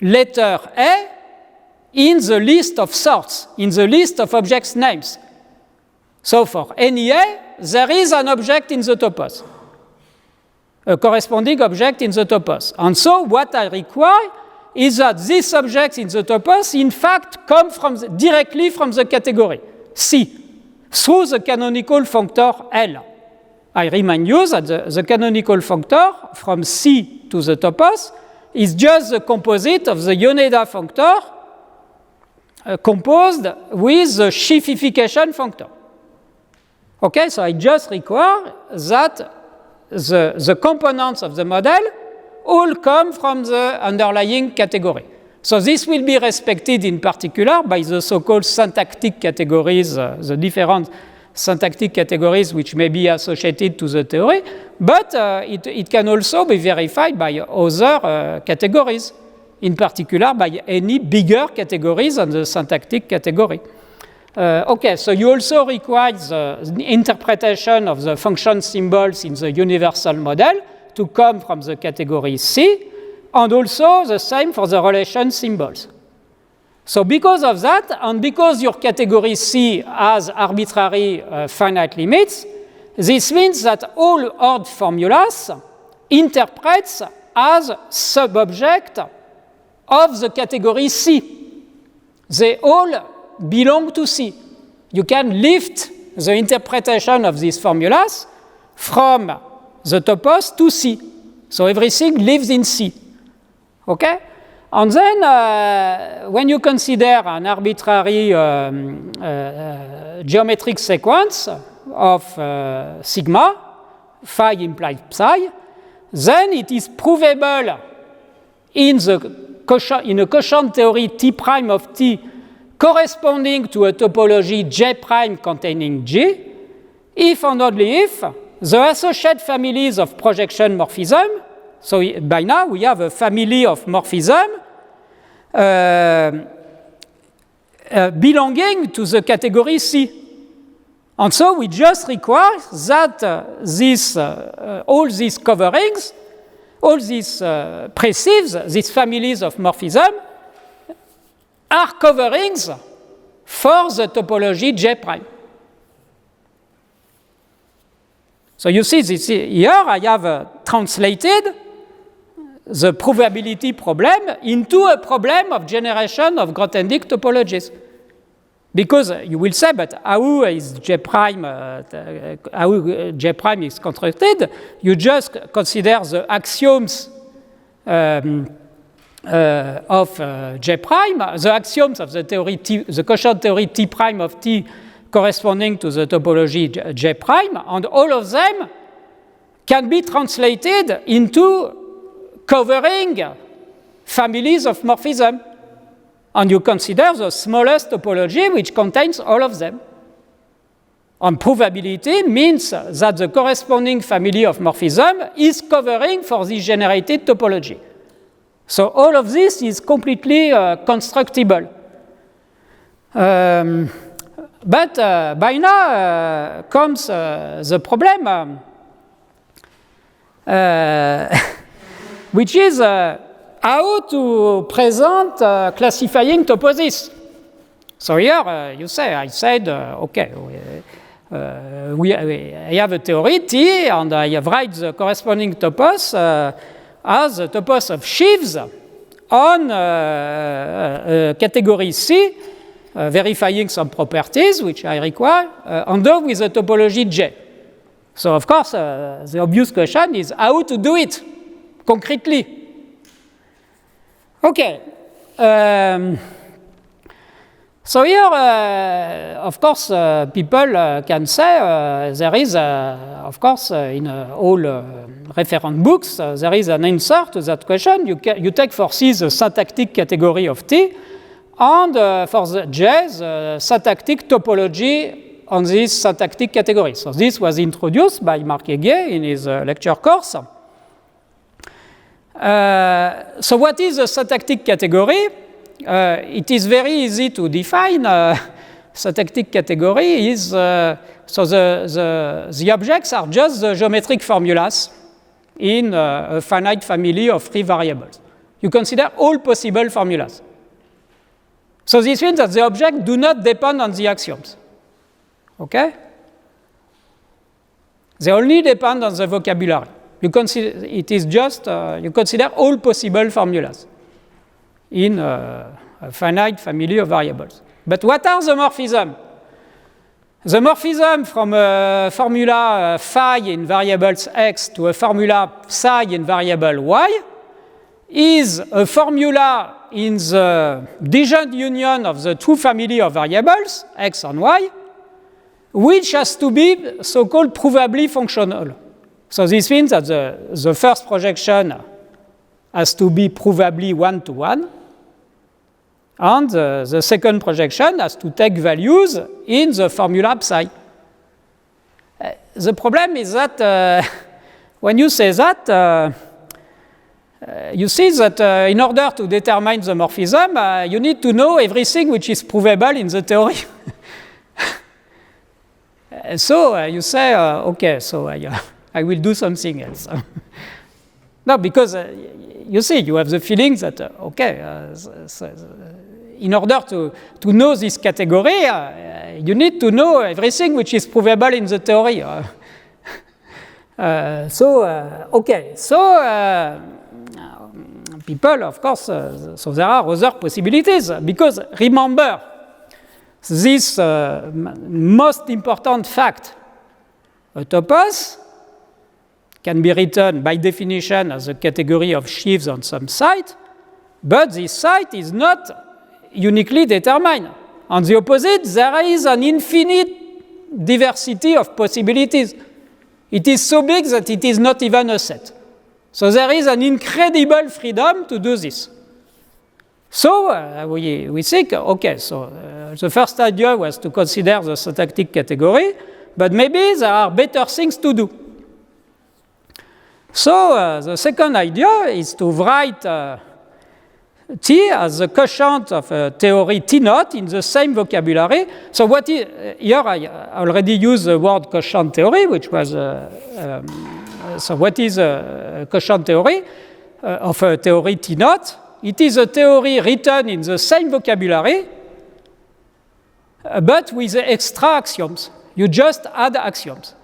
letter A in the list of sorts, in the list of objects' names. So for any A, there is an object in the topos, a corresponding object in the topos. And so what I require is that these objects in the topos, in fact, come directly from the category C, through the canonical functor L. I remind you that the canonical functor from C to the topos is just the composite of the Yoneda functor composed with the sheafification functor. Okay, so I just require that the components of the model all come from the underlying category. So this will be respected in particular by the so-called syntactic categories, the different syntactic categories which may be associated to the theory, but it can also be verified by other categories, in particular by any bigger categories than the syntactic category. Okay, so you also require the interpretation of the function symbols in the universal model to come from the category C, and also the same for the relation symbols. So because of that, and because your category C has arbitrary finite limits, this means that all odd formulas interprets as sub-object of the category C. They all belong to C. You can lift the interpretation of these formulas from the topos to C. So everything lives in C. Okay? And then when you consider an arbitrary geometric sequence of sigma, phi implies psi, then it is provable in the a quotient theory T prime of T corresponding to a topology J prime containing G, if and only if the associated families of projection morphism, so by now we have a family of morphism belonging to the category C. And so we just require that all these coverings, all these precives, these families of morphism, are coverings for the topology J prime. So you see this here, I have translated the provability problem into a problem of generation of Grothendieck topologies. Because you will say, but how is J prime, how J prime is constructed? You just consider the axioms of J prime, the axioms of the theory T, the quotient theory T prime of T corresponding to the topology J prime, and all of them can be translated into covering families of morphism. And you consider the smallest topology which contains all of them. And provability means that the corresponding family of morphism is covering for this generated topology. So all of this is completely constructible. But by now comes the problem, which is how to present classifying toposes. So here you say, I said, okay, I have a theory T, and I have write the corresponding topos as a topos of sheaves on category C, verifying some properties which I require, under with the topology J. So of course, the obvious question is how to do it concretely. Okay. So here, of course, people can say there is, of course, in all reference books, there is an answer to that question. You take for C the syntactic category of T, and for the J, the syntactic topology on this syntactic category. So this was introduced by Marc Heguet in his lecture course. So what is a syntactic category? It is very easy to define. Syntactic category is, so the objects are just the geometric formulas in a finite family of free variables. You consider all possible formulas. So this means that the objects do not depend on the axioms. Okay? They only depend on the vocabulary. You consider, it is just, you consider all possible formulas in a finite family of variables. But what are the morphisms? The morphism from a formula phi in variables x to a formula psi in variable y is a formula in the disjoint union of the two family of variables, x and y, which has to be so-called provably functional. So this means that the first projection has to be provably one-to-one, and the second projection has to take values in the formula psi. The problem is that when you say that, you see that in order to determine the morphism, you need to know everything which is provable in the theory. So you say, okay, so I will do something else. No, because you see, you have the feeling that, okay, in order to know this category, you need to know everything which is provable in the theory. Okay, so people, of course, so there are other possibilities, because remember, this most important fact, a topos can be written by definition as a category of sheaves on some site, but this site is not uniquely determined. On the opposite, there is an infinite diversity of possibilities. It is so big that it is not even a set. So there is an incredible freedom to do this. So we think, okay, so the first idea was to consider the syntactic category, but maybe there are better things to do. So the second idea is to write T as the quotient of a theory T naught in the same vocabulary. So what is, here I already used the word quotient theory, which was, so what is a quotient theory of a theory T naught? It is a theory written in the same vocabulary, but with extra axioms. You just add axioms.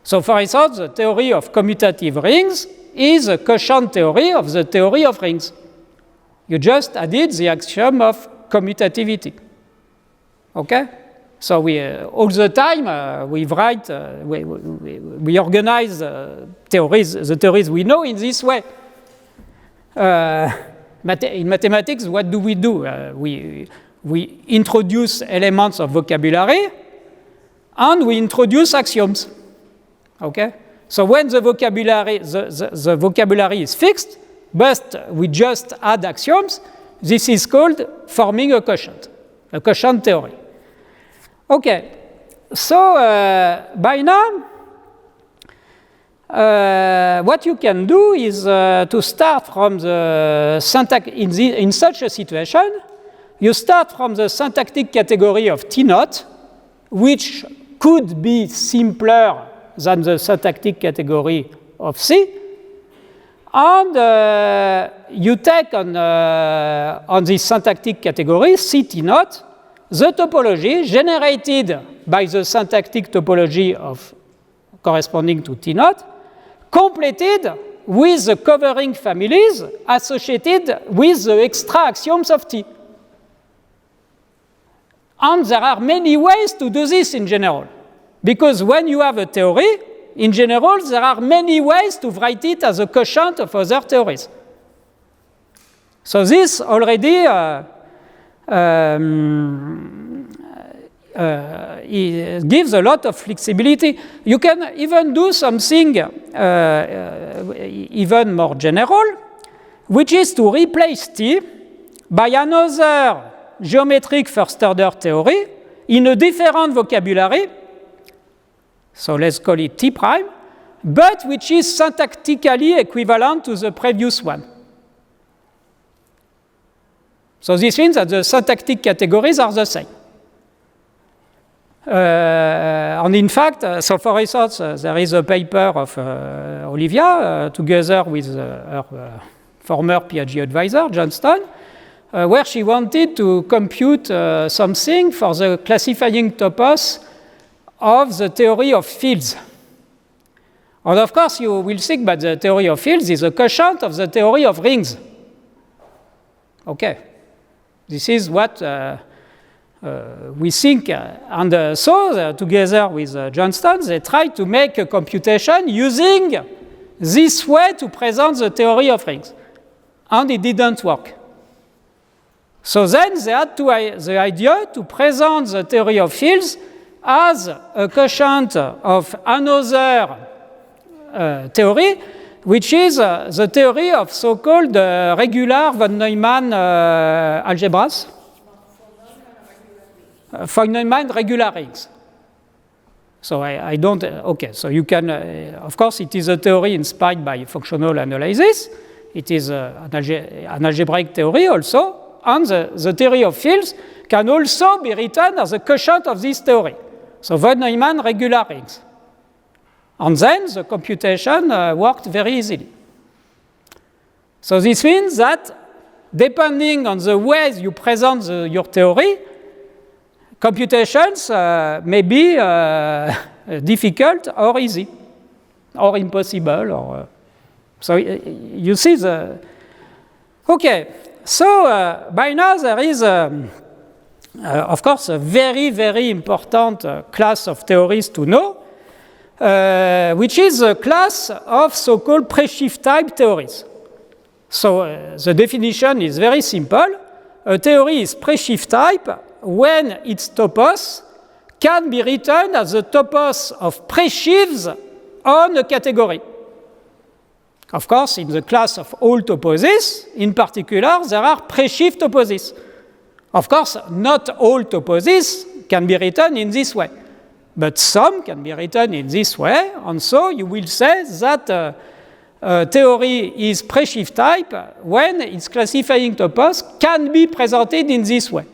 So for instance, the theory of commutative rings is a quotient theory of the theory of rings. You just added the axiom of commutativity. Okay? So we all the time we write, we organize theories, the theories we know in this way. In mathematics, what do? We introduce elements of vocabulary and we introduce axioms. Okay? So when the vocabulary is fixed, but we just add axioms, this is called forming a quotient theory. Okay, so by now, what you can do is to start from the syntax, in such a situation, you start from the syntactic category of T naught, which could be simpler than the syntactic category of C, and you take on this syntactic category, C T naught, the topology generated by the syntactic topology of corresponding to T naught, completed with the covering families associated with the extra axioms of T. And there are many ways to do this in general, because when you have a theory, in general, there are many ways to write it as a quotient of other theories. So this already it gives a lot of flexibility. You can even do something even more general, which is to replace T by another geometric first-order theory in a different vocabulary. So let's call it T prime, but which is syntactically equivalent to the previous one. So this means that the syntactic categories are the same. And in fact, so for instance, there is a paper of Olivia, together with her former PhD advisor, Johnston, where she wanted to compute something for the classifying topos of the theory of fields. And of course, you will think that the theory of fields is a quotient of the theory of rings. Okay. This is what we think. And so, together with Johnston, they tried to make a computation using this way to present the theory of rings. And it didn't work. So then they had the idea to present the theory of fields as a quotient of another theory, which is the theory of so-called regular von Neumann algebras, von Neumann regular rings. So I don't, okay, so you can, of course, it is a theory inspired by functional analysis. It is an algebraic theory also, and the theory of fields can also be written as a quotient of this theory. So von Neumann regular rings. And then the computation worked very easily. So this means that depending on the ways you present your theory, computations may be difficult or easy, or impossible. Or, so you see the... Okay, so by now there is... of course, a very, very important class of theories to know, which is a class of so-called preshift type theories. So the definition is very simple. A theory is preshift type when its topos can be written as the topos of preshifts on a category. Of course, in the class of all toposes, in particular, there are preshift toposes. Of course, not all toposes can be written in this way, but some can be written in this way, and so you will say that a theory is preshift type when its classifying topos can be presented in this way.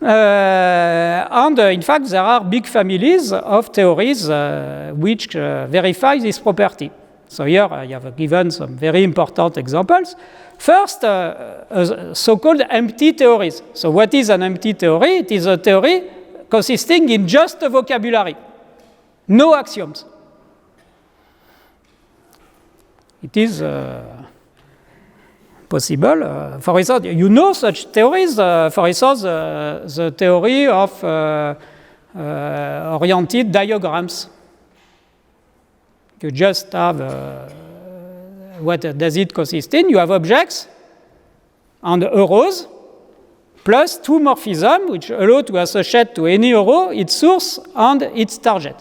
And in fact, there are big families of theories which verify this property. So here I have given some very important examples. First, so-called empty theories. So what is an empty theory? It is a theory consisting in just a vocabulary, no axioms. It is possible. For instance, you know such theories. For instance, the theory of oriented diagrams. You just have, what does it consist in? You have objects and arrows plus two morphisms which allow to associate to any arrow its source and its target.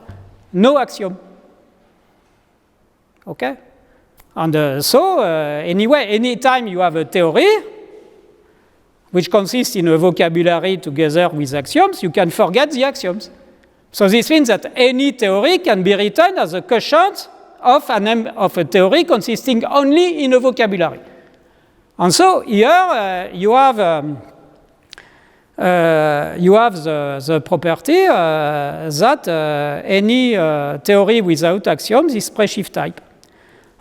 No axiom. Okay? And anyway, anytime you have a theory which consists in a vocabulary together with axioms, you can forget the axioms. So this means that any theory can be written as a quotient of a theory consisting only in a vocabulary. And so here you have the property that any theory without axioms is preshift type.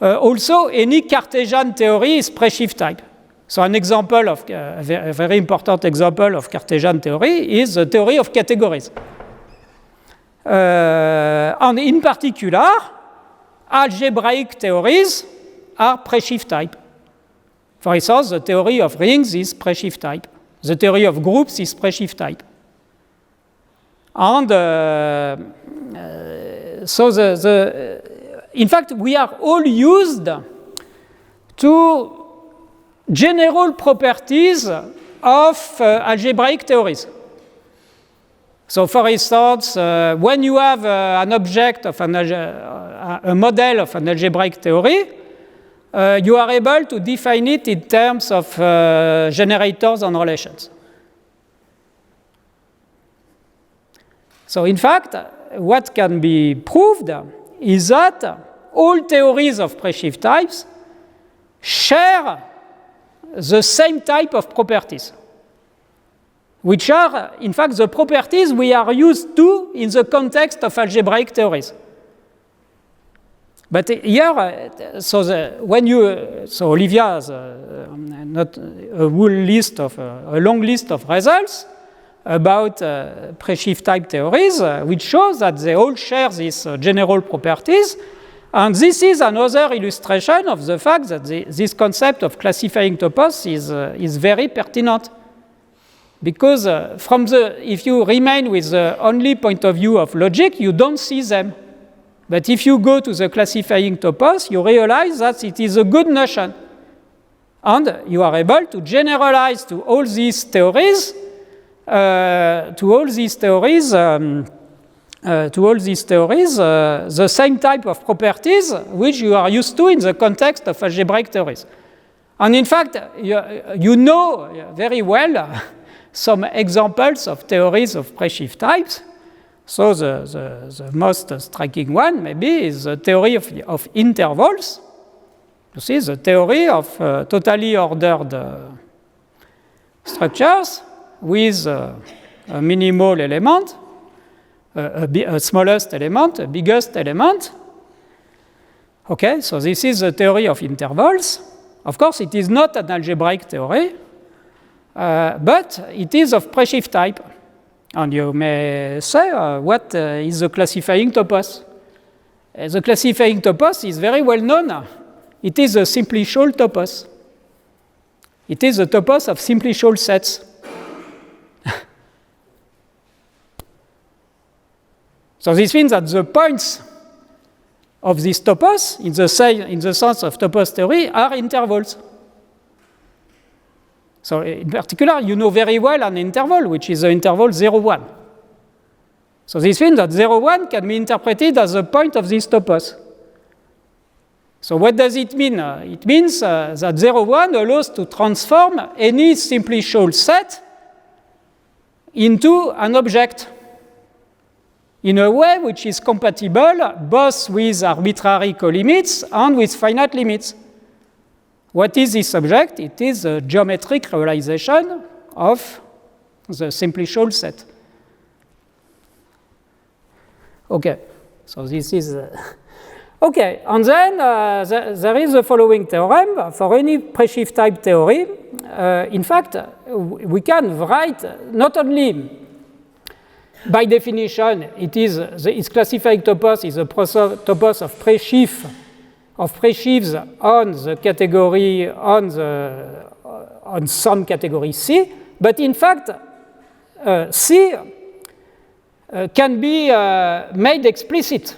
Also, any Cartesian theory is preshift type. So an example of a very important example of Cartesian theory is the theory of categories. And in particular, algebraic theories are preshift type. For instance, the theory of rings is preshift type. The theory of groups is preshift type. And in fact, we are all used to general properties of algebraic theories. So, for instance, when you have an object of a model of an algebraic theory, you are able to define it in terms of generators and relations. So, in fact, what can be proved is that all theories of preshift types share the same type of properties, which are, in fact, the properties we are used to in the context of algebraic theories. But here, Olivia has not a long list of results about preshift type theories, which shows that they all share these general properties. And this is another illustration of the fact that this concept of classifying topos is very pertinent. Because if you remain with the only point of view of logic, you don't see them. But if you go to the classifying topos, you realize that it is a good notion. And you are able to generalize to all these theories, the same type of properties which you are used to in the context of algebraic theories. And in fact, you know very well some examples of theories of preshift types. So the most striking one maybe is the theory of intervals. You see, the theory of totally ordered structures with a minimal element, a smallest element, a biggest element. Okay, so this is the theory of intervals. Of course, it is not an algebraic theory, but it is of preshift type. And you may say, what is the classifying topos? The classifying topos is very well known. It is a simplicial topos. It is a topos of simplicial sets. So this means that the points of this topos, in the sense of topos theory, are intervals. So in particular, you know very well an interval, which is the interval 0, 1. So this means that 0, 1 can be interpreted as a point of this topos. So what does it mean? It means that 0,1 allows to transform any simply Scholl set into an object in a way which is compatible both with arbitrary colimits and with finite limits. What is this object? It is a geometric realization of the simply Scholl set. Okay, so this is... Okay, and then there is the following theorem. For any preshift type theory, in fact, we can write not only by definition, its classifying topos is a topos of presheaves on the category on some category C, but in fact, C can be made explicit.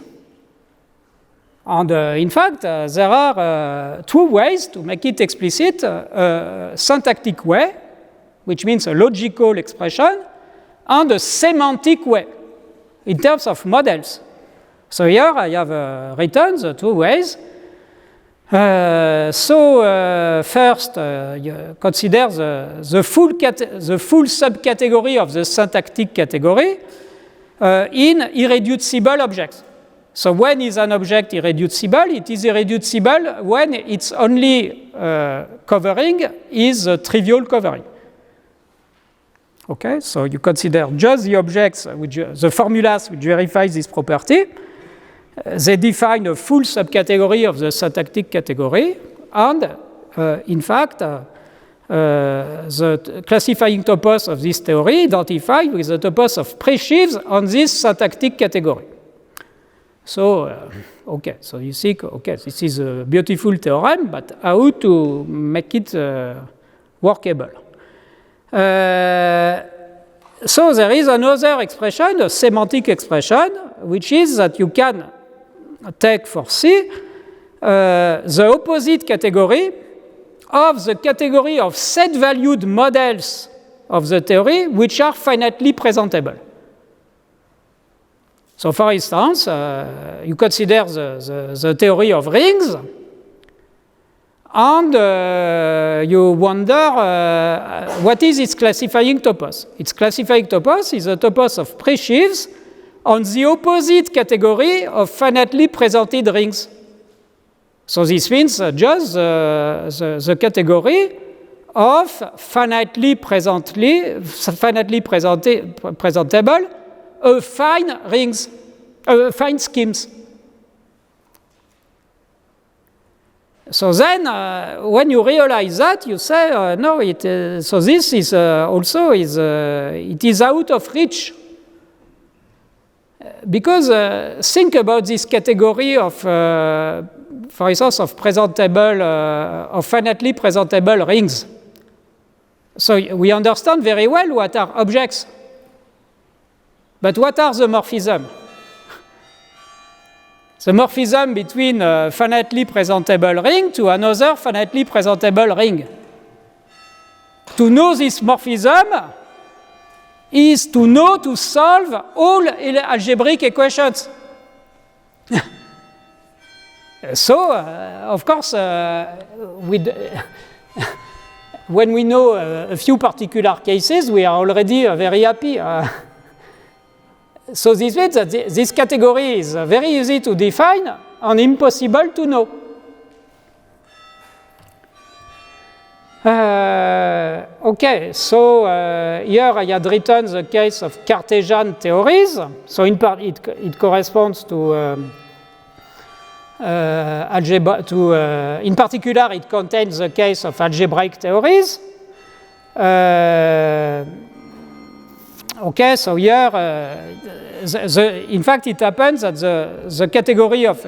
And in fact, there are two ways to make it explicit: a syntactic way, which means a logical expression, and a semantic way in terms of models. So here I have written the two ways. First, you consider the full subcategory of the syntactic category in irreducible objects. So when is an object irreducible? It is irreducible when its only covering is a trivial covering. Okay, so you consider just the objects, the formulas which verify this property. They define a full subcategory of the syntactic category, and in fact, the classifying topos of this theory identified with the topos of presheaves on this syntactic category. So, okay, so you see, okay, this is a beautiful theorem, but how to make it workable? So there is another expression, a semantic expression, which is that you can take for C the opposite category of the category of set-valued models of the theory which are finitely presentable. So for instance, you consider the theory of rings, and you wonder what is its classifying topos. Its classifying topos is a topos of presheaves on the opposite category of finitely presented rings. So this means just the category of finitely presentable fine rings, fine schemes. So then, when you realize that, you say, no, so this is also it is out of reach. Because think about this category of, for instance, of finitely presentable rings. So we understand very well what are objects. But what are the morphisms? The morphism between a finitely presentable ring to another finitely presentable ring. To know this morphism is to know to solve all algebraic equations. So, of course, when we know a few particular cases, we are already very happy. So this means that this category is very easy to define and impossible to know. Okay, so here I had written the case of Cartesian theories. So in part it corresponds to algebra. In particular, it contains the case of algebraic theories. Okay, so here, in fact, it happens that the category of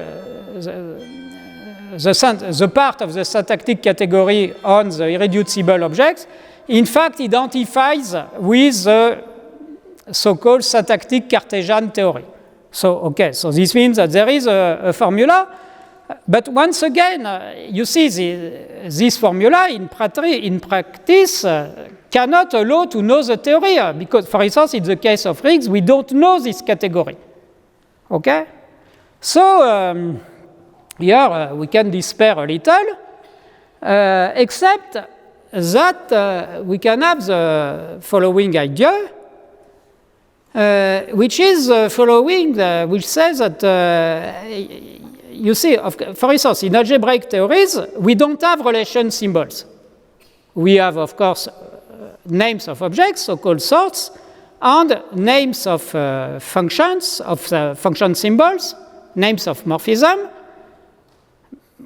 the part of the syntactic category on the irreducible objects, in fact, identifies with the so-called syntactic Cartesian theory. So, okay, so this means that there is a formula, but once again, you see this formula in practice cannot allow to know the theory, because, for instance, in the case of rings, we don't know this category. Okay? So, here we can despair a little, except that we can have the following idea, which is following, which says that, you see, for instance, in algebraic theories, we don't have relation symbols. We have, of course, names of objects, so-called sorts, and names of functions, of function symbols, names of morphism,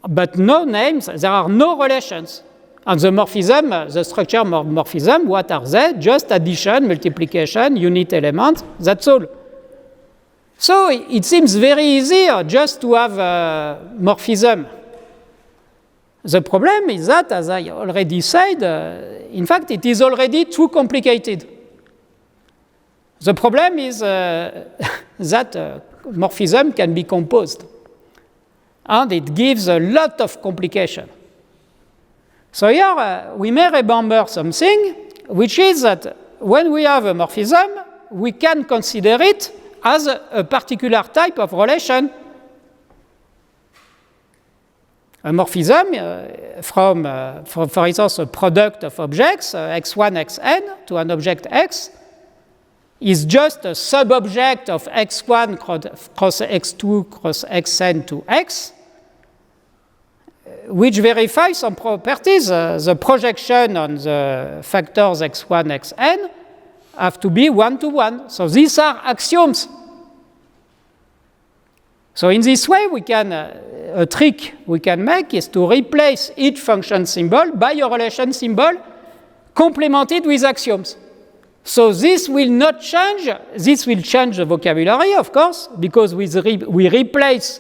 but no names, there are no relations. And the morphism, the structure of morphism, what are they? Just addition, multiplication, unit elements, that's all. So it seems very easy just to have morphism. The problem is that, as I already said, in fact, it is already too complicated. The problem is that morphism can be composed, and it gives a lot of complication. So here we may remember something, which is that when we have a morphism, we can consider it as a particular type of relation. A morphism from, for instance, a product of objects, x1, xn, to an object x, is just a sub-object of x1 cross x2 cross xn to x, which verifies some properties. The projection on the factors x1, xn have to be 1-to-1. So these are axioms. So in this way, we can, a trick we can make is to replace each function symbol by a relation symbol complemented with axioms. So this will not change. This will change the vocabulary, of course, because we replace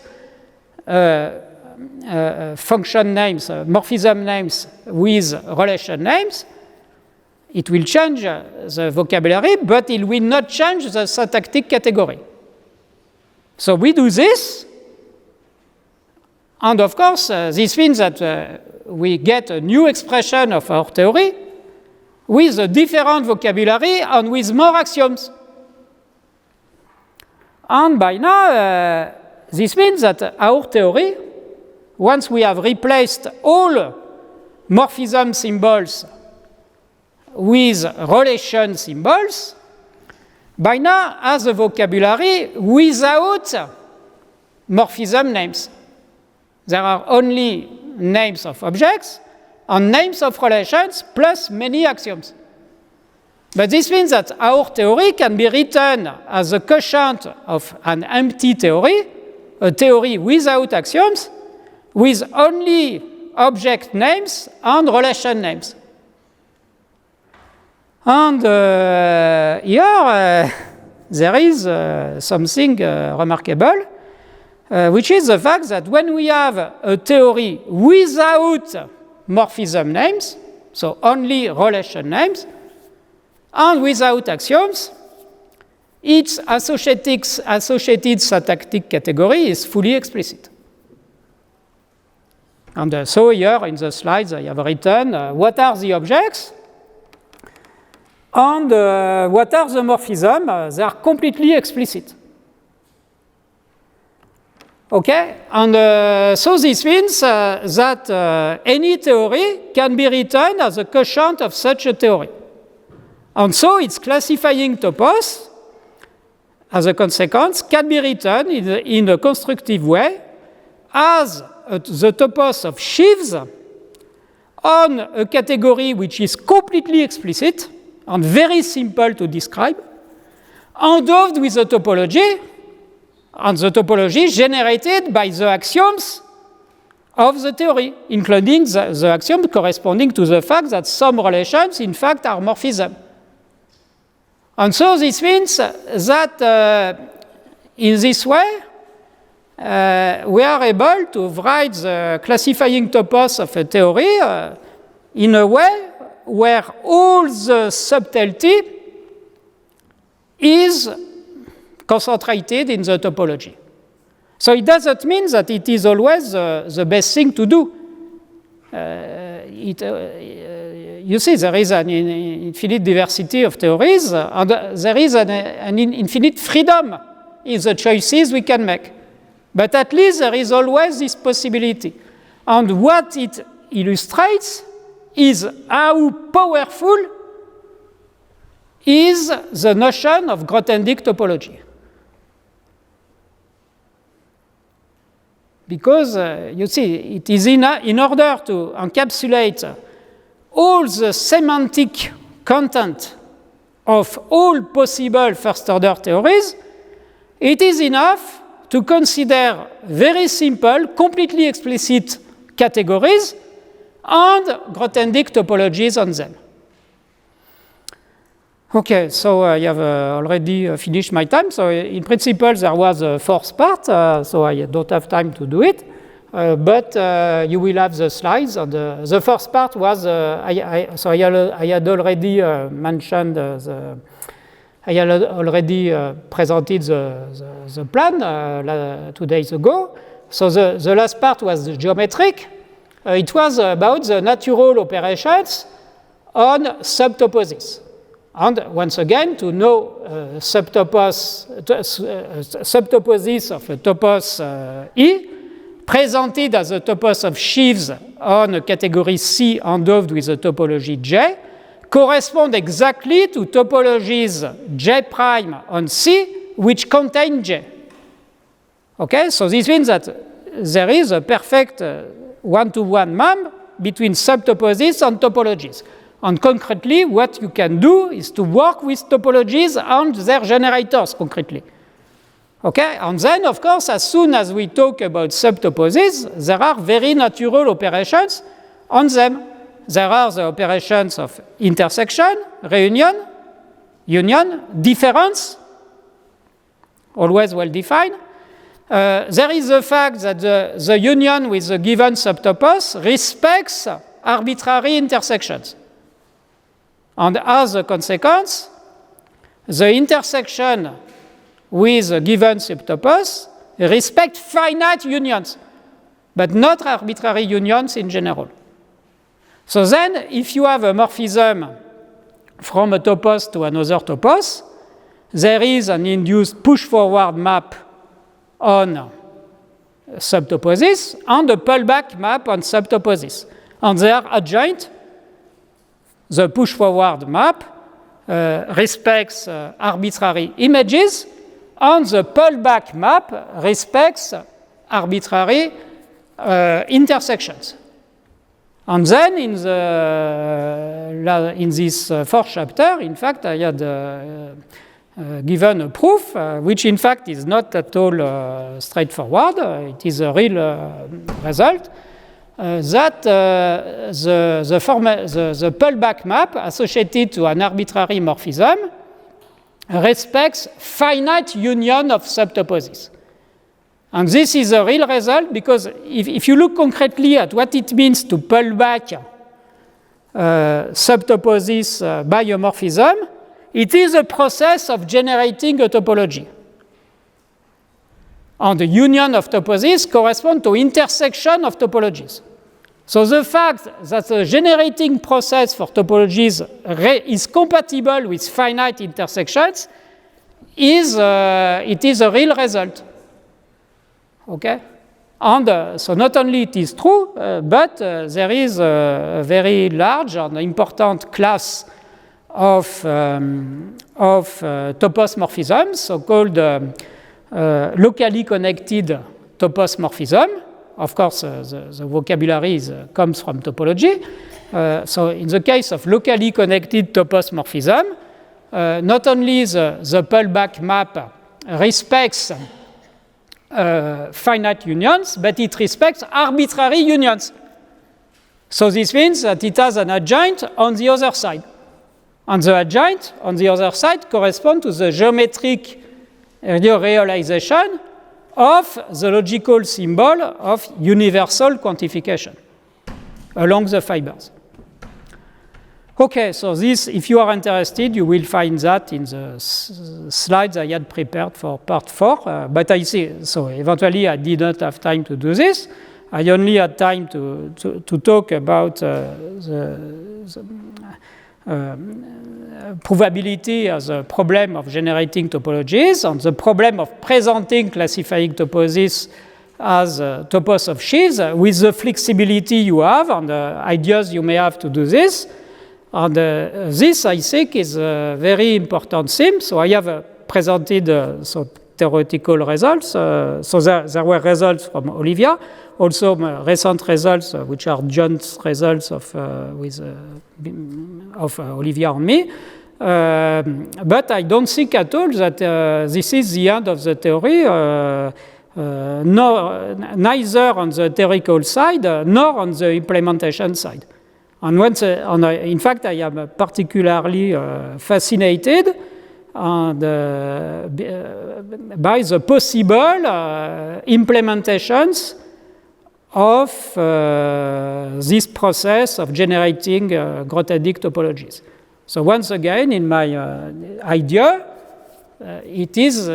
function names, morphism names with relation names. It will change the vocabulary, but it will not change the syntactic category. So we do this, and of course, this means that we get a new expression of our theory with a different vocabulary and with more axioms. And by now, this means that our theory, once we have replaced all morphism symbols with relation symbols, by now has a vocabulary without morphism names. There are only names of objects and names of relations plus many axioms. But this means that our theory can be written as a quotient of an empty theory, a theory without axioms, with only object names and relation names. And here there is something remarkable, which is the fact that when we have a theory without morphism names, so only relation names, and without axioms, its associated syntactic category is fully explicit. And so here in the slides I have written what are the objects and what are the morphisms. They are completely explicit. Okay, and so this means that any theory can be written as a quotient of such a theory. And so its classifying topos, as a consequence, can be written in a constructive way as the topos of sheaves on a category which is completely explicit and very simple to describe, endowed with a topology, and the topology generated by the axioms of the theory, including the axiom corresponding to the fact that some relations, in fact, are morphism. And so this means that in this way, we are able to write the classifying topos of a theory in a way where all the subtlety is concentrated in the topology. So it doesn't mean that it is always the best thing to do. You see, there is an infinite diversity of theories, and there is an infinite freedom in the choices we can make. But at least there is always this possibility. And what it illustrates is how powerful is the notion of Grothendieck topology. Because, you see, it is in order to encapsulate all the semantic content of all possible first-order theories, it is enough to consider very simple, completely explicit categories and Grothendieck topologies on them. Okay, so I have already finished my time. So in principle, there was a fourth part, so I don't have time to do it. But you will have the slides. The first part was, I had already mentioned, I had already presented the plan 2 days ago. So the last part was the geometric. It was about the natural operations on subtoposes. And once again, to know subtoposes of a topos E, presented as a topos of sheaves on a category C endowed with a topology J, correspond exactly to topologies J prime on C, which contain J. Okay, so this means that there is a perfect one-to-one map between subtoposes and topologies. And concretely, what you can do is to work with topologies and their generators concretely. Okay, and then, of course, as soon as we talk about subtoposes, there are very natural operations on them. There are the operations of intersection, reunion, union, difference, always well defined. There is the fact that the union with the given subtopos respects arbitrary intersections. And as a consequence, the intersection with a given subtopos respect finite unions, but not arbitrary unions in general. So then, if you have a morphism from a topos to another topos, there is an induced push-forward map on subtoposes and a pullback map on subtoposes. And they are adjoint. The push-forward map respects arbitrary images, and the pullback map respects arbitrary intersections. And then in this fourth chapter, in fact, I had given a proof, which in fact is not at all straightforward. It is a real result. That the pullback map associated to an arbitrary morphism respects finite union of subtoposes. And this is a real result because if you look concretely at what it means to pull back subtoposes by a morphism, it is a process of generating a topology. And the union of toposes corresponds to intersection of topologies. So the fact that the generating process for topologies is compatible with finite intersections is a real result. Okay? And so not only it is true, but there is a very large and important class of topos morphisms, so-called locally connected topos morphism. Of course, the vocabulary comes from topology. So in the case of locally connected topos morphism, not only the pullback map respects finite unions, but it respects arbitrary unions. So this means that it has an adjoint on the other side. And the adjoint on the other side corresponds to the geometric realization of the logical symbol of universal quantification along the fibers. Okay, so this, if you are interested, you will find that in the slides I had prepared for part 4. But I see, so eventually I did not have time to do this. I only had time to talk about provability as a problem of generating topologies, and the problem of presenting classifying toposes as topos of sheaves with the flexibility you have and the ideas you may have to do this. And this, I think, is a very important theme. So I have presented some theoretical results. So there were results from Olivia, also recent results, which are joint results of Olivia and me. But I don't think at all that this is the end of the theory, neither on the theoretical side nor on the implementation side. And in fact, I am particularly fascinated by the possible implementations of this process of generating Grothendieck topologies. So once again, in my idea, it is,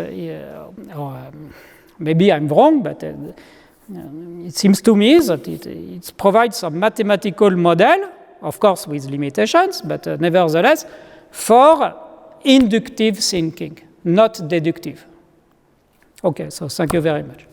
maybe I'm wrong, but it seems to me that it provides some mathematical model, of course with limitations, but nevertheless, for inductive thinking, not deductive. Okay, so thank you very much.